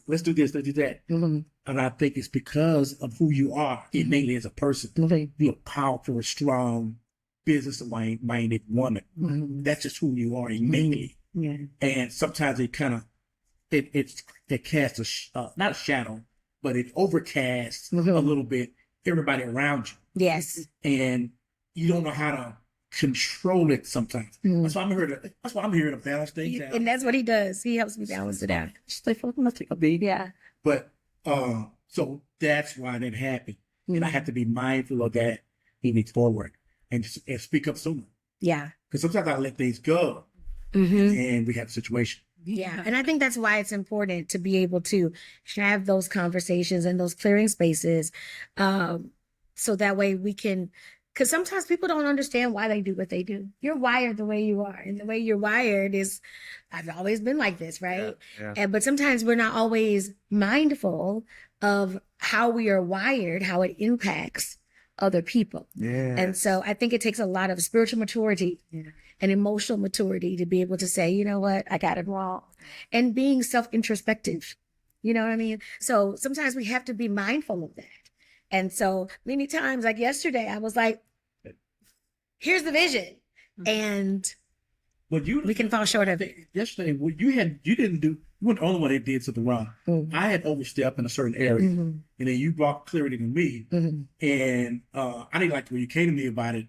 let's do this, let's do that. And I think it's because of who you are innately as a person. You're a powerful, strong, business-minded woman. That's just who you are innately. Yeah. And sometimes it kind of, it casts not a shadow, but it overcasts a little bit everybody around you. Yes. And you don't know how to control it sometimes. That's why I'm here to balance things out. And that's what he does. He helps me balance it out. Yeah. But so that's why that happened. And I have to be mindful of that moving forward and speak up sooner. Yeah. Because sometimes I let things go and we have a situation. Yeah. And I think that's why it's important to be able to have those conversations and those clearing spaces. So that way we can, because sometimes people don't understand why they do what they do. You're wired the way you are. And the way you're wired is, I've always been like this, right? Yeah. But sometimes we're not always mindful of how we are wired, how it impacts other people. Yeah. And so I think it takes a lot of spiritual maturity and emotional maturity to be able to say, you know what, I got it wrong. And being self-introspective. You know what I mean? So sometimes we have to be mindful of that. And so many times, like yesterday, I was like, here's the vision. And we can fall short of it. Yesterday, you weren't the only one that did something wrong. I had overstepped in a certain area, and then you brought clarity to me. And I didn't like the way you came to me about it,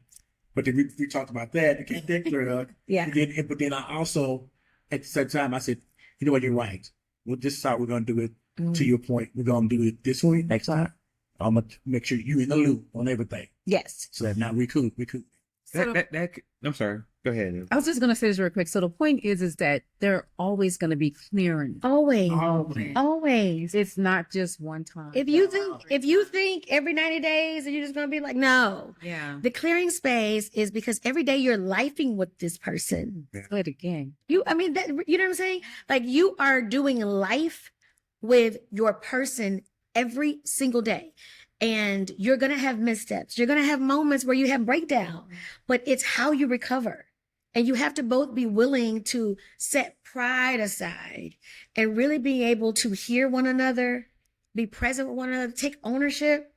but then we talked about that and get that cleared up. Yeah. But then I also, at the same time, I said, you know what, you're right. Well, this is how we're going to do it. To your point, we're going to do it this way next time. I'm going to make sure you're in the loop on everything. Yes. So that now we could. So I'm sorry. Go ahead. I was just going to say this real quick. So the point is that they're always going to be clearing. Always. Always. Always. It's not just one time. If you think every 90 days and you're just gonna be like, no. Yeah. The clearing space is because every day you're lifing with this person. Play it again. You know what I'm saying? Like you are doing life with your person every single day. And you're gonna have missteps. You're gonna have moments where you have breakdown, but it's how you recover. And you have to both be willing to set pride aside and really be able to hear one another, be present with one another, take ownership,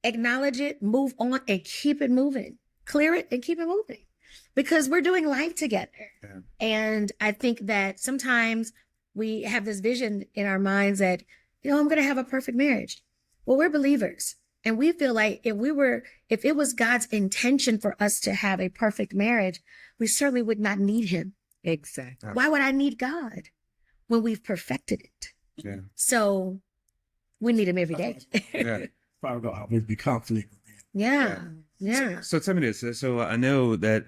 acknowledge it, move on, and keep it moving. Clear it and keep it moving. Because we're doing life together. Yeah. And I think that sometimes we have this vision in our minds that, I'm going to have a perfect marriage. Well, we're believers. And we feel like if it was God's intention for us to have a perfect marriage, we certainly would not need him. Exactly. Why would I need God when we've perfected it? Yeah. So we need him every day. Yeah. Probably gonna always be conflict. Yeah. Yeah. So tell me this. So I know that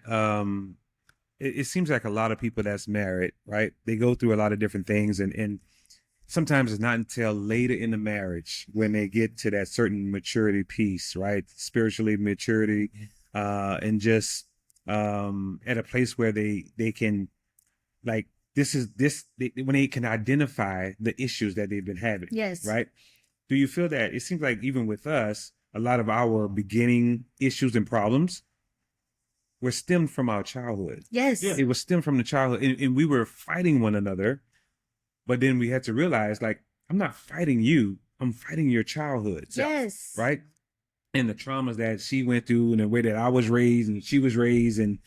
it seems like a lot of people that's married, right? They go through a lot of different things, and sometimes it's not until later in the marriage when they get to that certain maturity piece, right? Spiritually maturity, and just at a place where they can, like, when they can identify the issues that they've been having. Yes. Right. Do you feel that it seems like even with us, a lot of our beginning issues and problems were stemmed from our childhood? Yes. Yeah. It was stemmed from the childhood, and we were fighting one another. But then we had to realize, like, I'm not fighting you. I'm fighting your childhood. Yes. Right. And the traumas that she went through and the way that I was raised and she was raised, and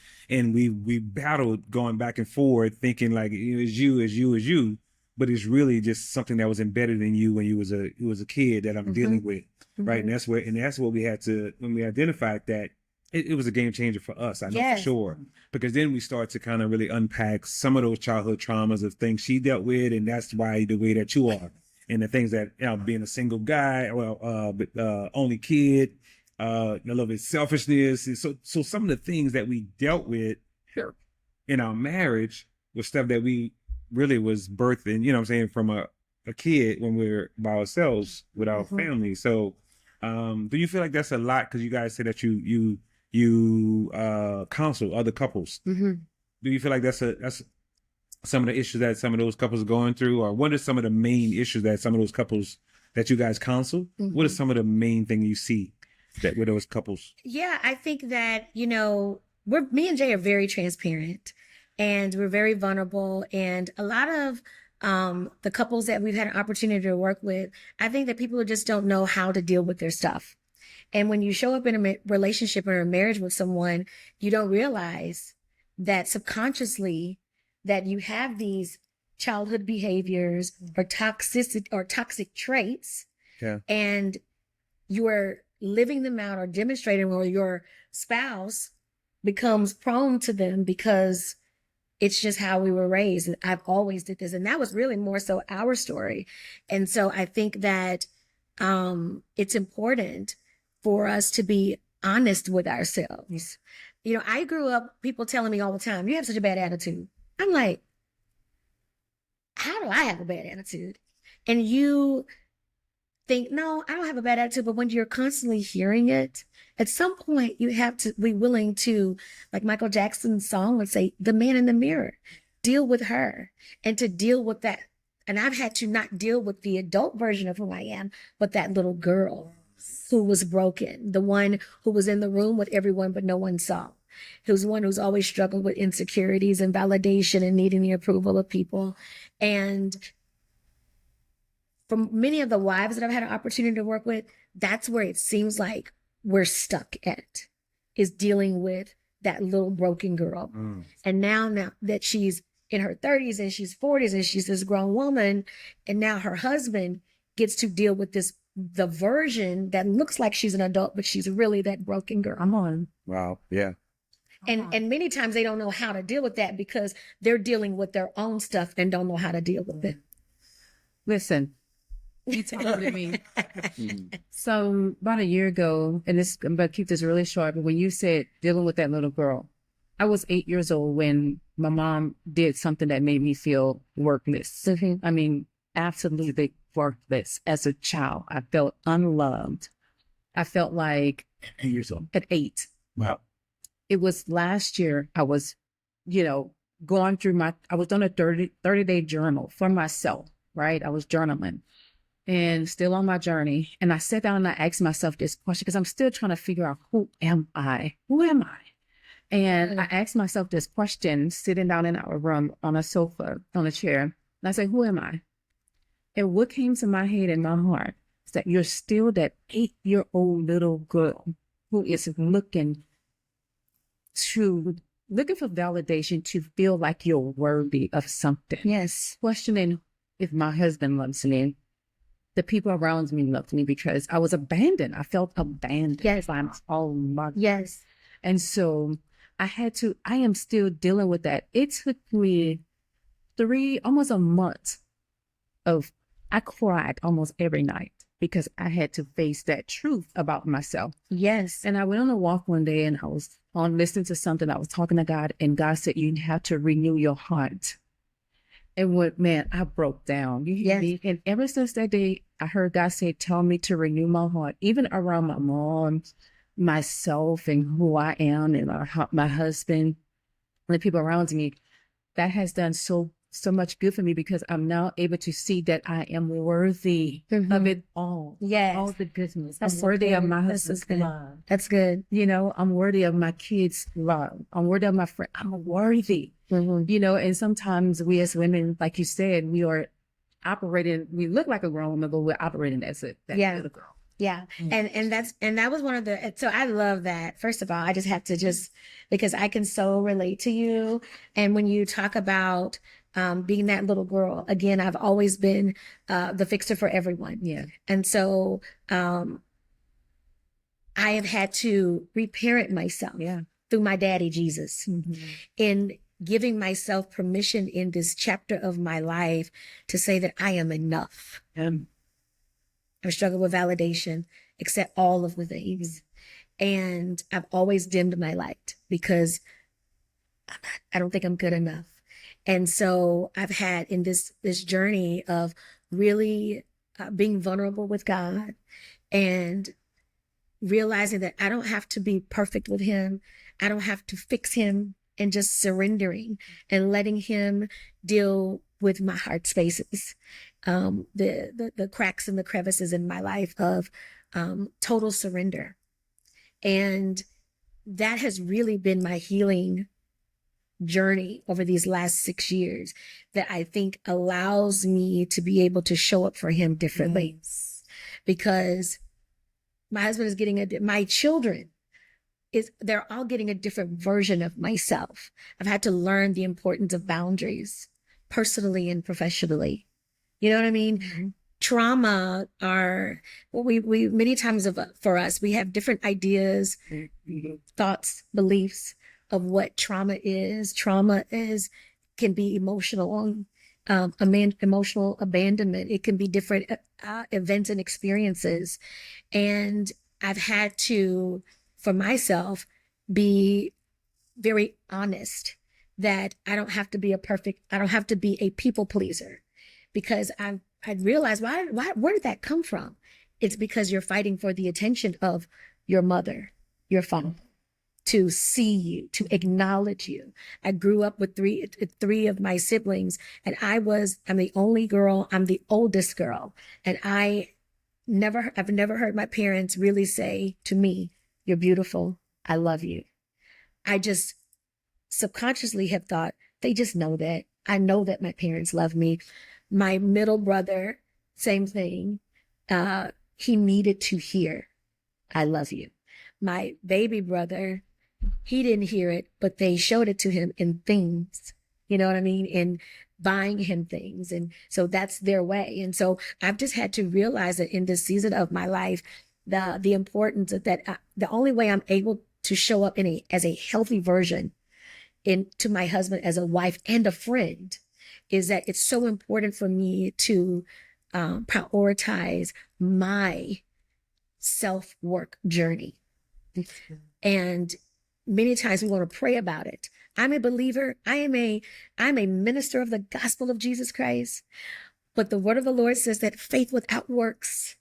we battled going back and forth thinking like it's you, but it's really just something that was embedded in you when you was a kid that I'm dealing with. Right. And that's what we had to, when we identified that, it was a game changer for us. I know Yes. for sure, because then we start to kind of really unpack some of those childhood traumas of things she dealt with. And that's why the way that you are, and the things that, being a single guy, but only kid, a little bit selfishness. And so some of the things that we dealt with in our marriage was stuff that we really was birthing, from a kid when we were by ourselves with our family. So, do you feel like that's a lot? Cause you guys say that you counsel other couples. Mm-hmm. Do you feel like that's some of the issues that some of those couples are going through, or what are some of the main issues that some of those couples that you guys counsel? What are some of the main things you see that with those couples? Yeah, I think that, me and Jay are very transparent and we're very vulnerable. And a lot of the couples that we've had an opportunity to work with, I think that people just don't know how to deal with their stuff. And when you show up in a relationship or a marriage with someone, you don't realize that subconsciously that you have these childhood behaviors or toxic traits. Yeah. And you are living them out or demonstrating, or your spouse becomes prone to them because it's just how we were raised. And I've always did this. And that was really more so our story. And so I think that it's important for us to be honest with ourselves. I grew up, people telling me all the time, you have such a bad attitude. I'm like, how do I have a bad attitude? And you think, no, I don't have a bad attitude. But when you're constantly hearing it, at some point you have to be willing to, like Michael Jackson's song would say, the man in the mirror, deal with her, and to deal with that. And I've had to not deal with the adult version of who I am, but that little girl who was broken, the one who was in the room with everyone, but no one saw. Who's one who's always struggled with insecurities and validation and needing the approval of people. And from many of the wives that I've had an opportunity to work with, that's where it seems like we're stuck at, is dealing with that little broken girl. And now that she's in her 30s and she's 40s and she's this grown woman, and now her husband gets to deal with the version that looks like she's an adult, but she's really that broken girl. I'm on. Wow. Yeah. And many times they don't know how to deal with that because they're dealing with their own stuff and don't know how to deal with it. Listen, You talking to me. So about a year ago, and this, I'm going to keep this really short, but when you said dealing with that little girl, I was 8 years old when my mom did something that made me feel worthless. I mean, absolutely worthless as a child. I felt unloved. I felt like 8 years old. at 8. Wow. It was last year I was, going through I was on a 30-day journal for myself, right? I was journaling and still on my journey. And I sat down and I asked myself this question because I'm still trying to figure out, who am I? Who am I? And I asked myself this question sitting down in our room on a sofa, on a chair. And I said, who am I? And what came to my head and my heart is that you're still that 8-year-old little girl who is looking for validation to feel like you're worthy of something. Yes. Questioning if my husband loves me, the people around me loved me, because I was abandoned. I felt abandoned. Yes. By my own mother. Yes. And so I am still dealing with that. It took me almost a month I cried almost every night because I had to face that truth about myself. Yes. And I went on a walk one day and I was on listening to something. I was talking to God and God said, you have to renew your heart. And I broke down. Yes. And ever since that day, I heard God say, tell me to renew my heart, even around my mom, myself, and who I am, and my husband, and the people around me. That has done so much good for me because I'm now able to see that I am worthy of it all. Yes. All the goodness. That's I'm so worthy of good. my That's so husband's good. love. That's good. I'm worthy of my kids' love. I'm worthy of my friend. I'm worthy. And sometimes we as women, like you said, we are operating, we look like a grown woman, but we're operating as that little girl. Yeah. And that was one of so I love that. First of all, I just have to because I can so relate to you. And when you talk about being that little girl, again, I've always been the fixer for everyone. Yeah. And so I have had to reparent myself through my daddy, Jesus, in giving myself permission in this chapter of my life to say that I am enough. I've struggled with validation, accept all of the things. And I've always dimmed my light because I don't think I'm good enough. And so I've had in this journey of really being vulnerable with God and realizing that I don't have to be perfect with him. I don't have to fix him, and just surrendering and letting him deal with my heart spaces, the cracks and the crevices in my life of total surrender. And that has really been my healing journey over these last 6 years that I think allows me to be able to show up for him differently. Because my husband is getting my children they're all getting a different version of myself. I've had to learn the importance of boundaries personally and professionally. You know what I mean? Trauma we many times for us, we have different ideas, thoughts, beliefs of what trauma is. Trauma can be emotional abandonment. It can be different events and experiences. And I've had to, for myself, be very honest that I don't have to be I don't have to be a people pleaser, because I realized where did that come from? It's because you're fighting for the attention of your mother, your father, to see you, to acknowledge you. I grew up with three of my siblings, and I'm the only girl. I'm the oldest girl. And I've never heard my parents really say to me, "You're beautiful. I love you." I just subconsciously have thought, they just know that. I know that my parents love me. My middle brother, same thing. He needed to hear, "I love you." My baby brother, he didn't hear it, but they showed it to him in things. You know what I mean? In buying him things. And so that's their way. And so I've just had to realize that in this season of my life, the importance of that, the only way I'm able to show up as a healthy version to my husband as a wife and a friend is that it's so important for me to prioritize my self-work journey. And many times we want to pray about it. I'm a believer. I'm a minister of the gospel of Jesus Christ. But the word of the Lord says that faith without works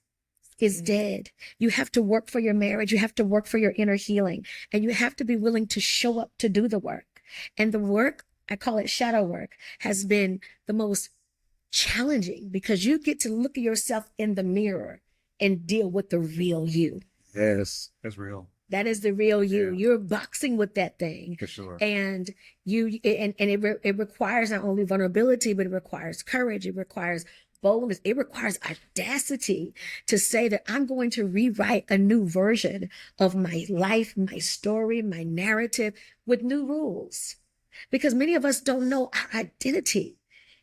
is dead. You have to work for your marriage. You have to work for your inner healing. And you have to be willing to show up to do the work. And the work, I call it shadow work, has been the most challenging because you get to look at yourself in the mirror and deal with the real you. Yes, that's real. That is the real you. Yeah. You're boxing with that thing. For sure. And it requires not only vulnerability, but it requires courage. It requires boldness. It requires audacity to say that I'm going to rewrite a new version of my life, my story, my narrative with new rules. Because many of us don't know our identity.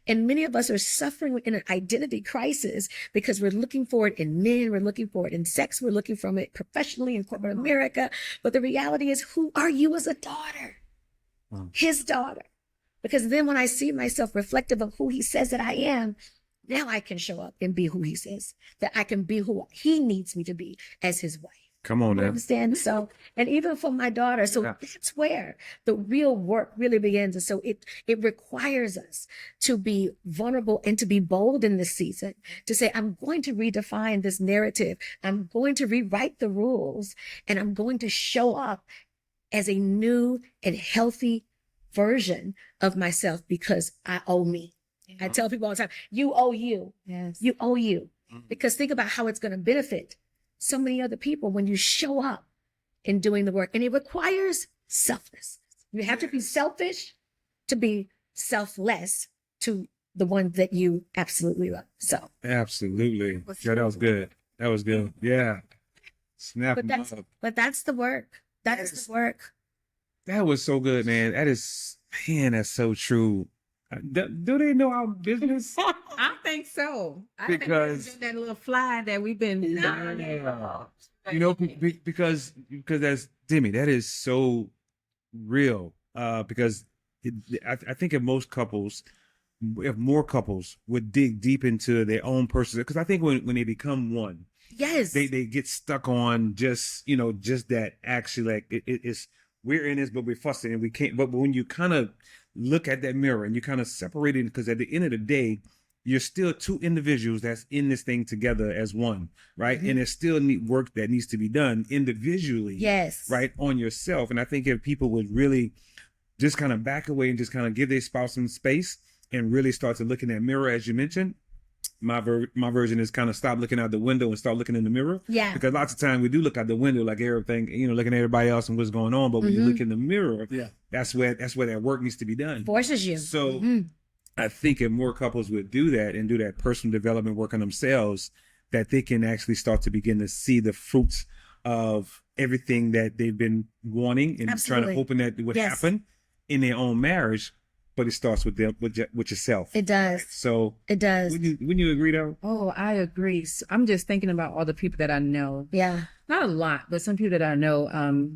And many of us are suffering in an identity crisis because we're looking for it in men, we're looking for it in sex, we're looking for it professionally in corporate America. But the reality is, who are you as a daughter? His daughter. Because then when I see myself reflective of who he says that I am, now I can show up and be who he says, that I can be who he needs me to be as his wife. Come on You now. understand? So, and even for my daughter, so that's where the real work really begins. And so it requires us to be vulnerable and to be bold in this season, to say, I'm going to redefine this narrative. I'm going to rewrite the rules, and I'm going to show up as a new and healthy version of myself because I owe me. I tell people all the time, you owe you. Yes. You owe you. Because think about how it's going to benefit so many other people when you show up in doing the work. And it requires selflessness. You have to be selfish to be selfless to the one that you absolutely love. So Absolutely. Yeah, that was good. That was good. Yeah. Snap but 'em that's up. but that's the work. That is the work. That was so good, man. That is, man, that's so true. Do they know our business? I think so. I Because- think that little fly that we've been. You know, because that's Demi. That is so real. Because I think if more couples would dig deep into their own personal, because I think when they become one, Yes. they get stuck on just that actually like it's we're in this, but we're fussing and we can't. But when you kind of look at that mirror and you kind of separate it, because at the end of the day, you're still two individuals that's in this thing together as one, right? And there's still work that needs to be done individually, Yes. right, on yourself. And I think if people would really just kind of back away and just kind of give their spouse some space and really start to look in that mirror, as you mentioned, my version is kind of stop looking out the window and start looking in the mirror. Yeah. Because lots of times we do look out the window like everything, looking at everybody else and what's going on. But when you look in the mirror, that's where that work needs to be done. Forces you. So I think if more couples would do that and do that personal development work on themselves, that they can actually start to begin to see the fruits of everything that they've been wanting and trying to hoping that it would happen in their own marriage. But it starts with them, with yourself. It does. So It does. wouldn't you agree, though? Oh, I agree. So I'm just thinking about all the people that I know. Yeah. Not a lot, but some people that I know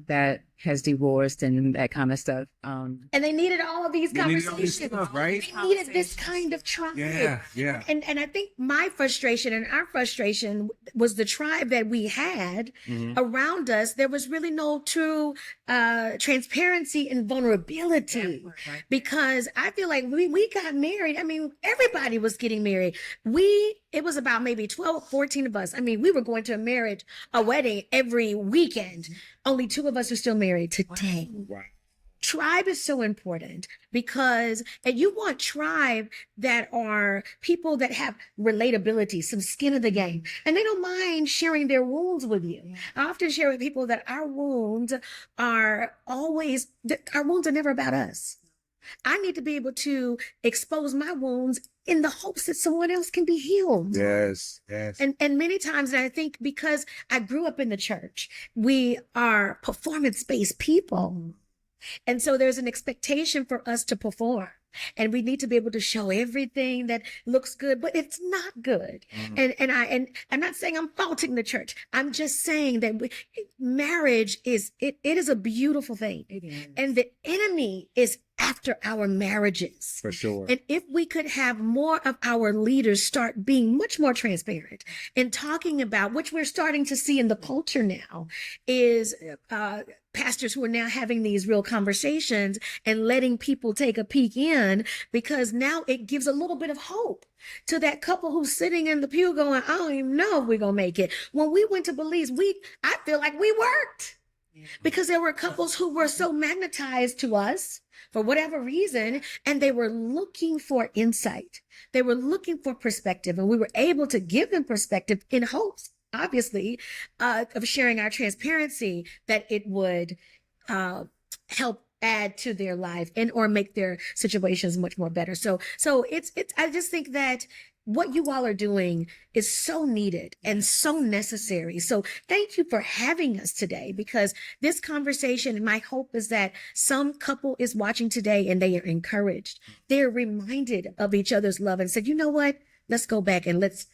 that has divorced and that kind of stuff. And they needed all of these They needed all this conversations. stuff, right? They needed this kind of tribe. Yeah. And I think my frustration and our frustration was the tribe that we had around us. There was really no true transparency and vulnerability. Right. Because I feel like we got married. I mean, everybody was getting married. It was about maybe 12, 14 of us. I mean, we were going to a wedding every weekend. Only 2 of us are still married today. Wow. Tribe is so important because, and you want tribe that are people that have relatability, some skin in the game, and they don't mind sharing their wounds with you. I often share with people that our wounds are never about us. I need to be able to expose my wounds in the hopes that someone else can be healed. Yes. And many times, and I think because I grew up in the church, we are performance-based people. And so there's an expectation for us to perform. And we need to be able to show everything that looks good, but it's not good. And I'm not saying I'm faulting the church. I'm just saying that marriage it is a beautiful thing. It is. And the enemy is after our marriages. For sure. And if we could have more of our leaders start being much more transparent and talking about, which we're starting to see in the culture now, is pastors who are now having these real conversations and letting people take a peek in, because now it gives a little bit of hope to that couple who's sitting in the pew going, I don't even know if we're going to make it. When we went to Belize, I feel like we worked. Because there were couples who were so magnetized to us for whatever reason, and they were looking for insight. They were looking for perspective, and we were able to give them perspective in hopes, obviously, of sharing our transparency, that it would help add to their life and or make their situations much more better. So it's I just think that what you all are doing is so needed and so necessary. So thank you for having us today, because this conversation, and my hope is that some couple is watching today and they are encouraged. They're reminded of each other's love and said, you know what, let's go back and let's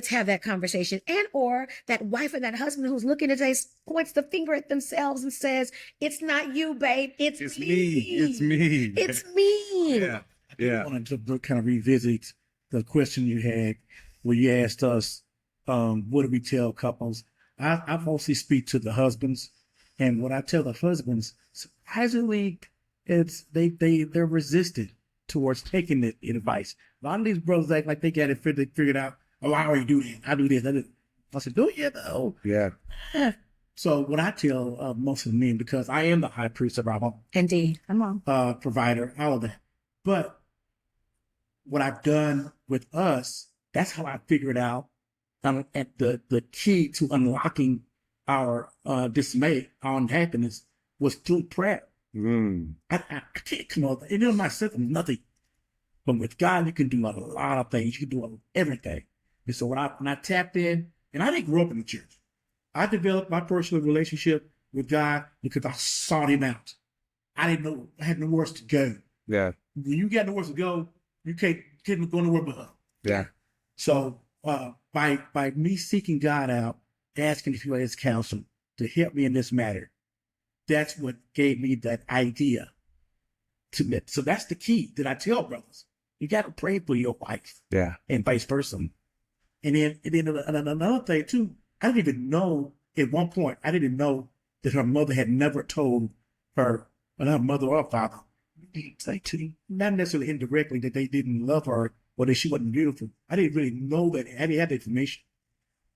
have that conversation. And or that wife or that husband who's looking at us points the finger at themselves and says, it's not you, babe. It's me. It's me. It's me. Yeah. Yeah. I wanted to kind of revisit the question you had where you asked us, what do we tell couples? I mostly speak to the husbands, and what I tell the husbands, surprisingly, they're resistant towards taking the advice. A lot of these brothers act like they got it figured out. Oh, I already do that. I do this. I said, do you though? Yeah. So what I tell most of the men, because I am the high priest of our home, Indeed. I'm on. provider, all of that. But what I've done with us, that's how I figured out at the key to unlocking our dismay, our unhappiness, was through prayer. I can't come up. It is myself nothing. But with God, you can do a lot of things. You can do everything. And so when I tapped in, and I didn't grow up in the church. I developed my personal relationship with God because I sought him out. I didn't know, I had nowhere else to go. Yeah. When you got nowhere to go, you can't go nowhere but up. Yeah. So by me seeking God out, asking if he had his counsel to help me in this matter, that's what gave me that idea to me. So that's the key that I tell brothers. You got to pray for your wife. Yeah. And vice versa. And then another thing too, I didn't even know at one point, I didn't know that her mother had never told her, well, her mother or father, not necessarily indirectly, that they didn't love her or that she wasn't beautiful. I didn't really know that. I didn't have the information.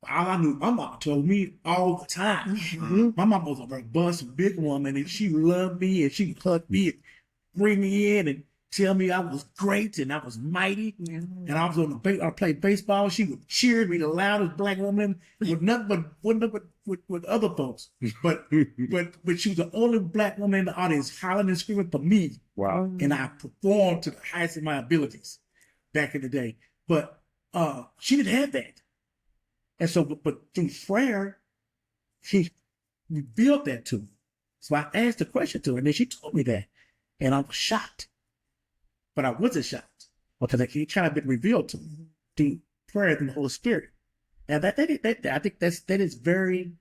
All I knew, my mom told me all the time. My mom was a robust, big woman, and she loved me, and she would hug me and bring me in and tell me I was great and I was mighty. And I was on I played baseball. She would cheer me the loudest black woman with nothing but with other folks. But she was the only black woman in the audience hollering and screaming for me. Wow. And I performed to the highest of my abilities back in the day. But she didn't have that. And so, but through prayer, she revealed that to me. So I asked the question to her, and then she told me that. And I was shocked. But I wasn't shocked because it kind of been revealed to me through prayer and the Holy Spirit. And I think that is very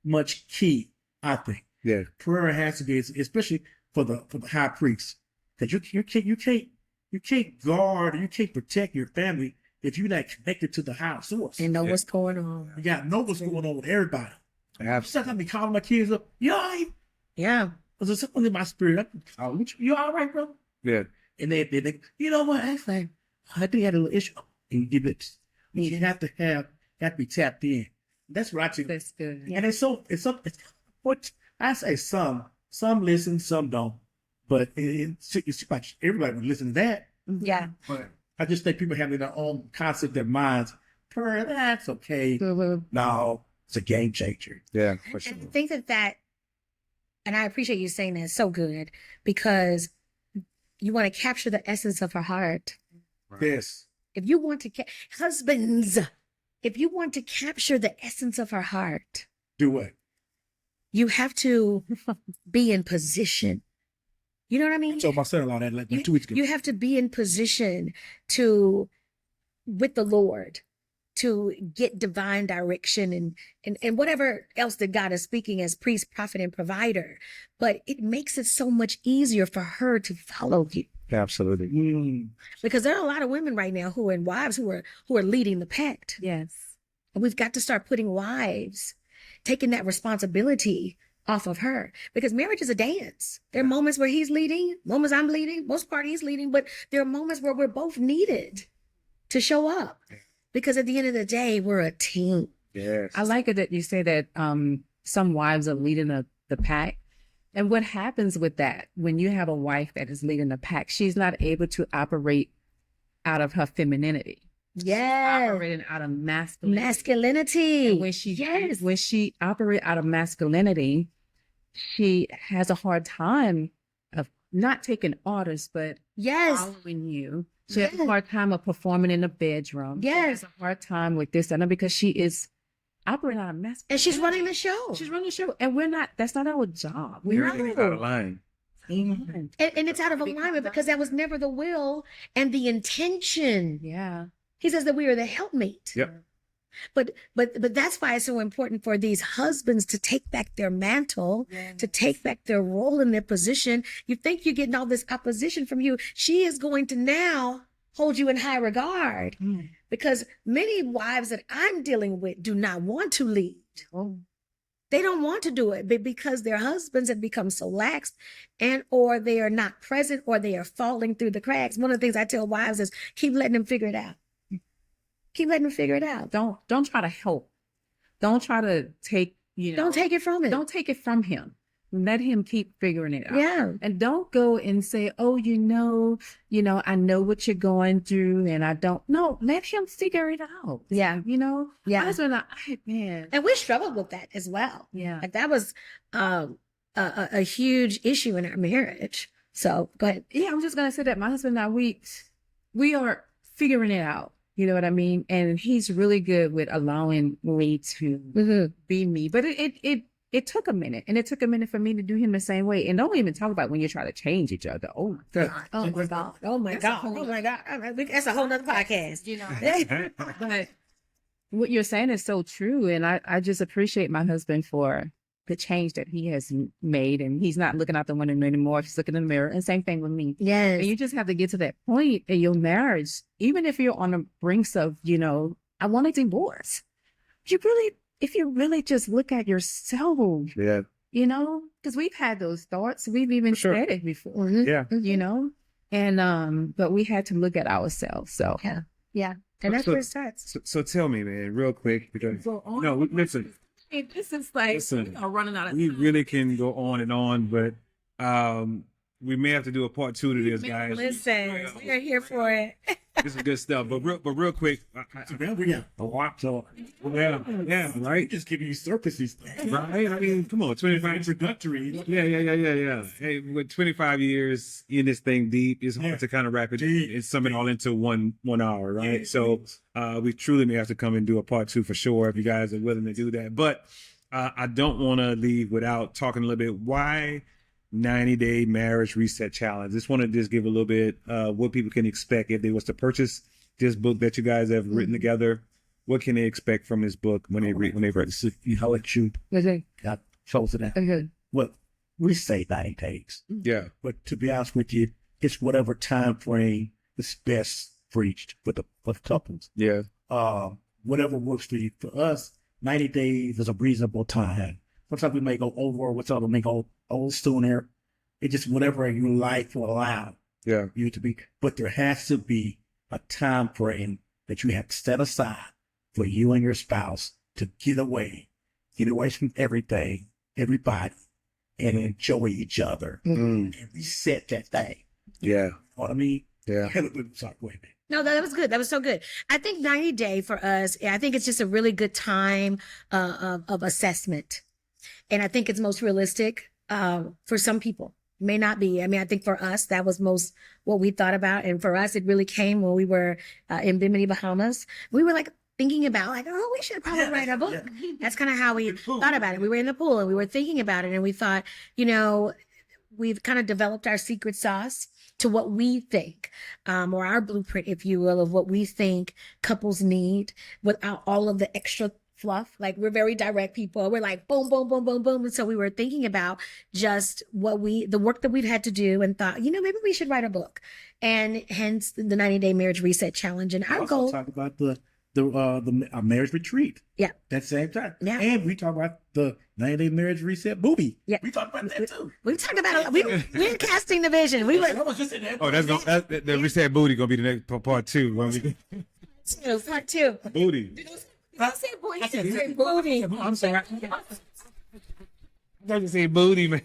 much key, I think. Yeah. Prayer has to be, especially for the high priest, that you can't guard or you can't protect your family if you're not connected to the high source. And know what's going on. You gotta know what's going on with everybody. Absolutely. Sometimes I be calling my kids up, you all right? Yeah. There's something in my spirit. You all right, bro? Yeah. And they you know what? I think I think I had a little issue. And you give it. You have to be tapped in. That's what I think. That's good. And it's what I say. Some listen, some don't. But it's like everybody would listen to that. Yeah. But I just think people have their own concept, their minds. Prayer, that's okay. No, it's a game changer. Yeah. For sure. And I think that, and I appreciate you saying that, it's so good, because you want to capture the essence of her heart. Right. Yes. If you want to, husbands, if you want to capture the essence of her heart, Do what? you have to be in position You know what I I mean? told my son-in-law that like 2 weeks ago. You have to be in position with the Lord, to get divine direction and whatever else that God is speaking as priest, prophet, and provider. But it makes it so much easier for her to follow you. Absolutely. Because there are a lot of women right now who are wives who are leading the pack. Yes. And we've got to start putting wives, taking that responsibility off of her, because marriage is a dance. There are moments where he's leading, moments I'm leading, most part he's leading, but there are moments where we're both needed to show up, because at the end of the day, we're a team. Yes. I like it that you say that some wives are leading the pack. And what happens with that when you have a wife that is leading the pack, she's not able to operate out of her femininity. Yes. Operating out of masculinity. Masculinity. And when she operates out of masculinity, she has a hard time of not taking orders, but Yes. following you. She has a hard time of performing in the bedroom. Yes. She has a hard time with this and that because she is operating out of masculinity. And she's running the show. She's running the show. And that's not our job. Everything's out of line. Amen. And it's out of alignment because that was never the will and the intention. Yeah. He says that we are the helpmate. Yep. But that's why it's so important for these husbands to take back their mantle, to take back their role in their position. You think you're getting all this opposition from you. She is going to now hold you in high regard, because many wives that I'm dealing with do not want to lead. Oh. They don't want to do it, but because their husbands have become so lax, and or they are not present, or they are falling through the cracks. One of the things I tell wives is keep letting them figure it out. Keep letting them figure it out. Don't try to help. Don't try to take, Don't take it from him. Don't take it from him. Let him keep figuring it out. Yeah. And don't go and say, oh, I know what you're going through and I don't. No, let him figure it out. Yeah. Yeah. Yeah. My husband, man. And we struggled with that as well. Yeah. Like that was a huge issue in our marriage. So go ahead. Yeah, I'm just going to say that my husband and I, we are figuring it out. You know what I mean? And he's really good with allowing me to be me. But it took a minute, and it took a minute for me to do him the same way. And don't even talk about when you try to change each other. Oh my God. Oh my God. Oh my God. Oh my God. That's a whole nother podcast. But what you're saying is so true. And I just appreciate my husband for the change that he has made. And he's not looking out the window anymore. He's looking in the mirror. And same thing with me. Yes. And you just have to get to that point in your marriage, even if you're on the brinks of, I want a divorce. If you really just look at yourself, Yeah. because we've had those thoughts. We've even said it before, Yeah. and, but we had to look at ourselves. So, Yeah. And that's where it starts. So tell me, man, real quick, because listen. Hey, this is like, Listen, we are running out of We time. really can go on and on, but we may have to do a part 2 to this, guys. Listen, we are here for it. This is good stuff. But real quick, yeah, right. Just giving you surfaces things. Right? I mean, come on, 25. Introductory. Yeah. Hey, with 25 years in this thing deep, it's hard to kind of wrap it and sum it all into one hour, right? Yeah. So we truly may have to come and do a part 2 for sure if you guys are willing to do that. But I don't want to leave without talking a little bit why 90-day marriage reset challenge. Just want to give a little bit what people can expect if they was to purchase this book that you guys have written together. What can they expect from this book when they read this? I'll let you got chosen that. Okay. Well, we say 90 days, Yeah. but to be honest with you, it's whatever time frame is best for each for the couples. Yeah. Whatever works for you. For us, 90 days is a reasonable time. Sometimes we may go over, what's may go old sooner. It's just whatever your life will allow you to be. But there has to be a time frame that you have to set aside for you and your spouse to get away from everything, everybody, and enjoy each other and reset that thing. Yeah. You know what I mean? Yeah. Sorry, wait a minute. No, that was good. That was so good. I think 90 day for us, I think it's just a really good time of assessment. And I think it's most realistic for some people. May not be. I mean, I think for us, that was most what we thought about. And for us, it really came when we were in Bimini, Bahamas. We were like thinking about we should probably write a book. That's kind of how we thought about it. We were in the pool and we were thinking about it. And we thought, we've kind of developed our secret sauce to what we think, or our blueprint, if you will, of what we think couples need without all of the extra fluff. Like, we're very direct people. We're like, boom, boom, boom, boom, boom. And so we were thinking about just the work that we've had to do, and thought, maybe we should write a book. And hence the 90-day marriage reset challenge. And our goal. Talk about the marriage retreat. Yeah. That same time. Yeah. And we talk about the 90-day marriage reset movie. Yeah. We talked about that too. We talked about it. We're casting the vision. We I were was just in that. Oh, the reset booty gonna be the next part 2. part 2. Booty. I said booty. I said booty. I'm sorry. I thought you said booty, man.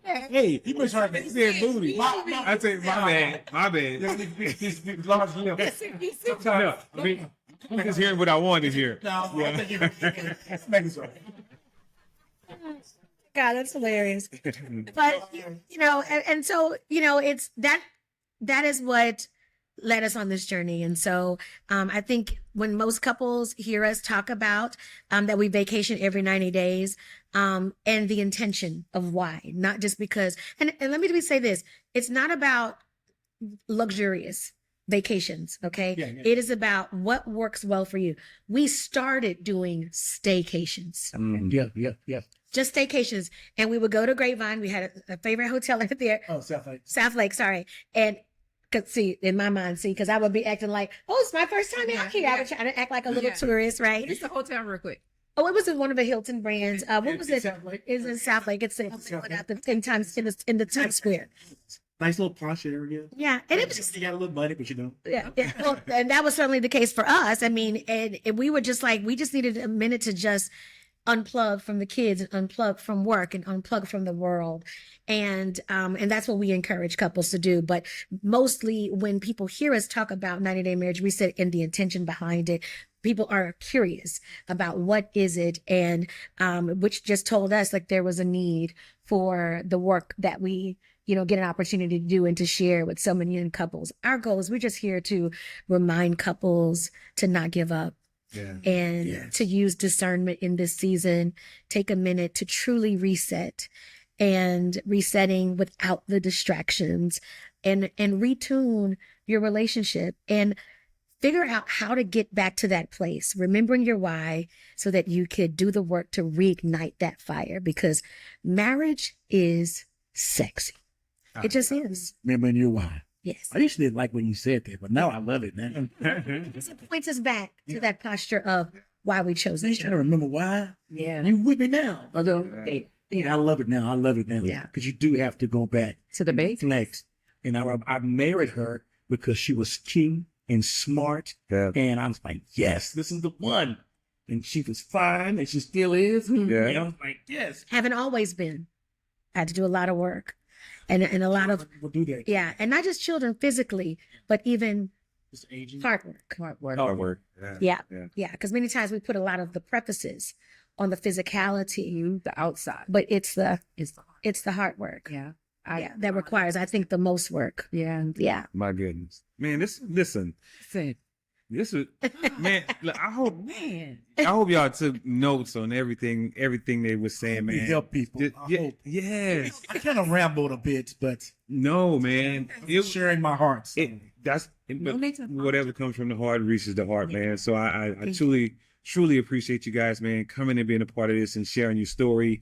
Hey, you misheard me. You said booty. I said my bad. I'm just hearing what I wanted to hear. No, I think you're making sure. God, that's hilarious. But and so it's that is what led us on this journey. And so I think when most couples hear us talk about that we vacation every 90 days, and the intention of why, not just because, and let me say this, it's not about luxurious vacations. Okay. Yeah. It is about what works well for you. We started doing staycations. Yeah. Just staycations. And we would go to Grapevine. We had a favorite hotel out there. Oh, South Lake. South Lake, sorry. And in my mind, because I would be acting like, oh, it's my first time out here. I was trying to act like a little tourist, right? It's the hotel real quick. Oh, it was in one of the Hilton brands. What was it? South Lake? It's in South Lake. It's in the Times Square. Nice little posh area. Yeah, and it was just You got a little money, but yeah. Well, and that was certainly the case for us. I mean, and we were just like, we just needed a minute to just unplug from the kids, and unplug from work, and unplug from the world. And that's what we encourage couples to do. But mostly when people hear us talk about 90-day marriage reset and the intention behind it, people are curious about what is it, and which just told us like there was a need for the work that we get an opportunity to do and to share with so many young couples. Our goal is we're just here to remind couples to not give up. Yeah. And to use discernment in this season, take a minute to truly reset, and resetting without the distractions, and retune your relationship, and figure out how to get back to that place, remembering your why, so that you could do the work to reignite that fire, because marriage is sexy. It just is. remembering your why. Yes. I used to didn't like when you said that, but now I love it, man. It points us back to that posture of why we chose I each used to other. remember why. Yeah. You with me now. I Yeah. love it now. Yeah. Because you do have to go back. To the base. Next. And I married her because she was cute and smart. Yeah. And I was like, yes, this is the one. And she was fine, and she still is. Yeah. And I was like, yes. Haven't always been. I had to do a lot of work, and a lot of We'll do that. yeah, and not just children physically, but even Just aging. hard work. Hard work. Hard work. Yeah, Yeah. yeah, because many times we put a lot of the prefaces on the physicality, The outside. but it's the It's hard work. yeah. That requires, I think, the most work. Yeah. Yeah. My goodness, man. Listen. This is man. Look, I hope y'all took notes on everything they were saying, We man. help people. I hope. Yes. I kind of rambled a bit, but No, man. sharing my heart. Whatever comes from the heart reaches the heart, man. So I truly appreciate you guys, man, coming and being a part of this and sharing your story.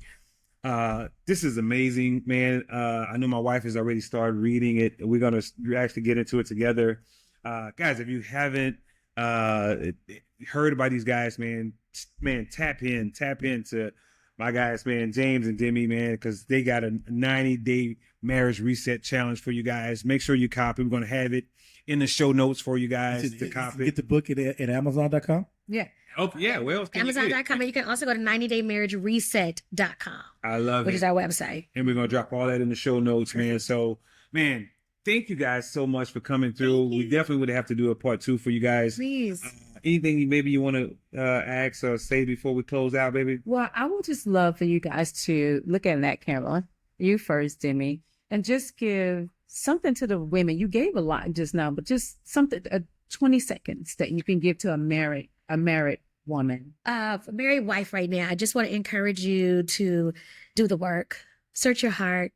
This is amazing, man. I know my wife has already started reading it. We're gonna actually get into it together. Guys, if you haven't heard about these guys, man, tap into my guys, man, James and Demi, man, because they got a 90-day marriage reset challenge for you guys. Make sure you copy. We're gonna have it in the show notes for you guys to copy. Get the book at Amazon.com. Yeah. Oh yeah, where else can you get it? Amazon.com, and you can also go to 90daymarriagereset.com, I love which it. is our website. And we're gonna drop all that in the show notes, man. So, man, thank you guys so much for coming through. We definitely would have to do a part 2 for you guys. Please. Anything maybe you want to ask or say before we close out, baby? Well, I would just love for you guys to look at that camera, you first, Demi, and just give something to the women. You gave a lot just now, but just something, 20 seconds that you can give to a married woman? For married wife right now, I just want to encourage you to do the work, search your heart,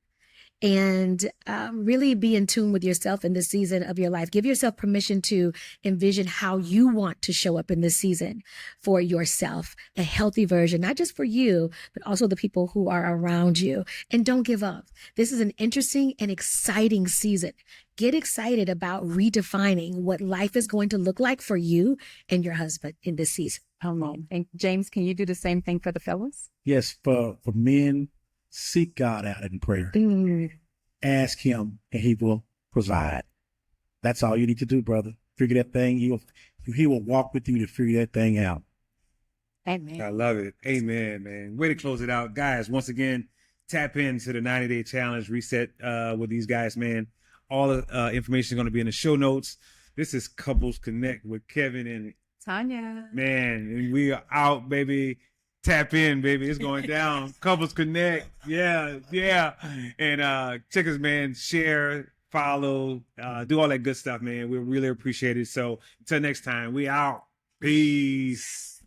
and really be in tune with yourself in this season of your life. Give yourself permission to envision how you want to show up in this season for yourself, a healthy version, not just for you, but also the people who are around you. And don't give up. This is an interesting and exciting season. Get excited about redefining what life is going to look like for you and your husband in this season. And James, can you do the same thing for the fellas? Yes, for men, seek God out in prayer. Ask him and he will provide. That's all you need to do, brother. Figure that thing. He will walk with you to figure that thing out. Amen. I love it. Amen, man. Way to close it out. Guys, once again, tap into the 90-day challenge, reset with these guys, man. All the information is going to be in the show notes. This is Couples Connect with Kevin and Tanya. Man, and we are out, baby. Tap in, baby. It's going down. Couples Connect. Yeah. And check us, man. Share, follow, do all that good stuff, man. We really appreciate it. So until next time, we out. Peace.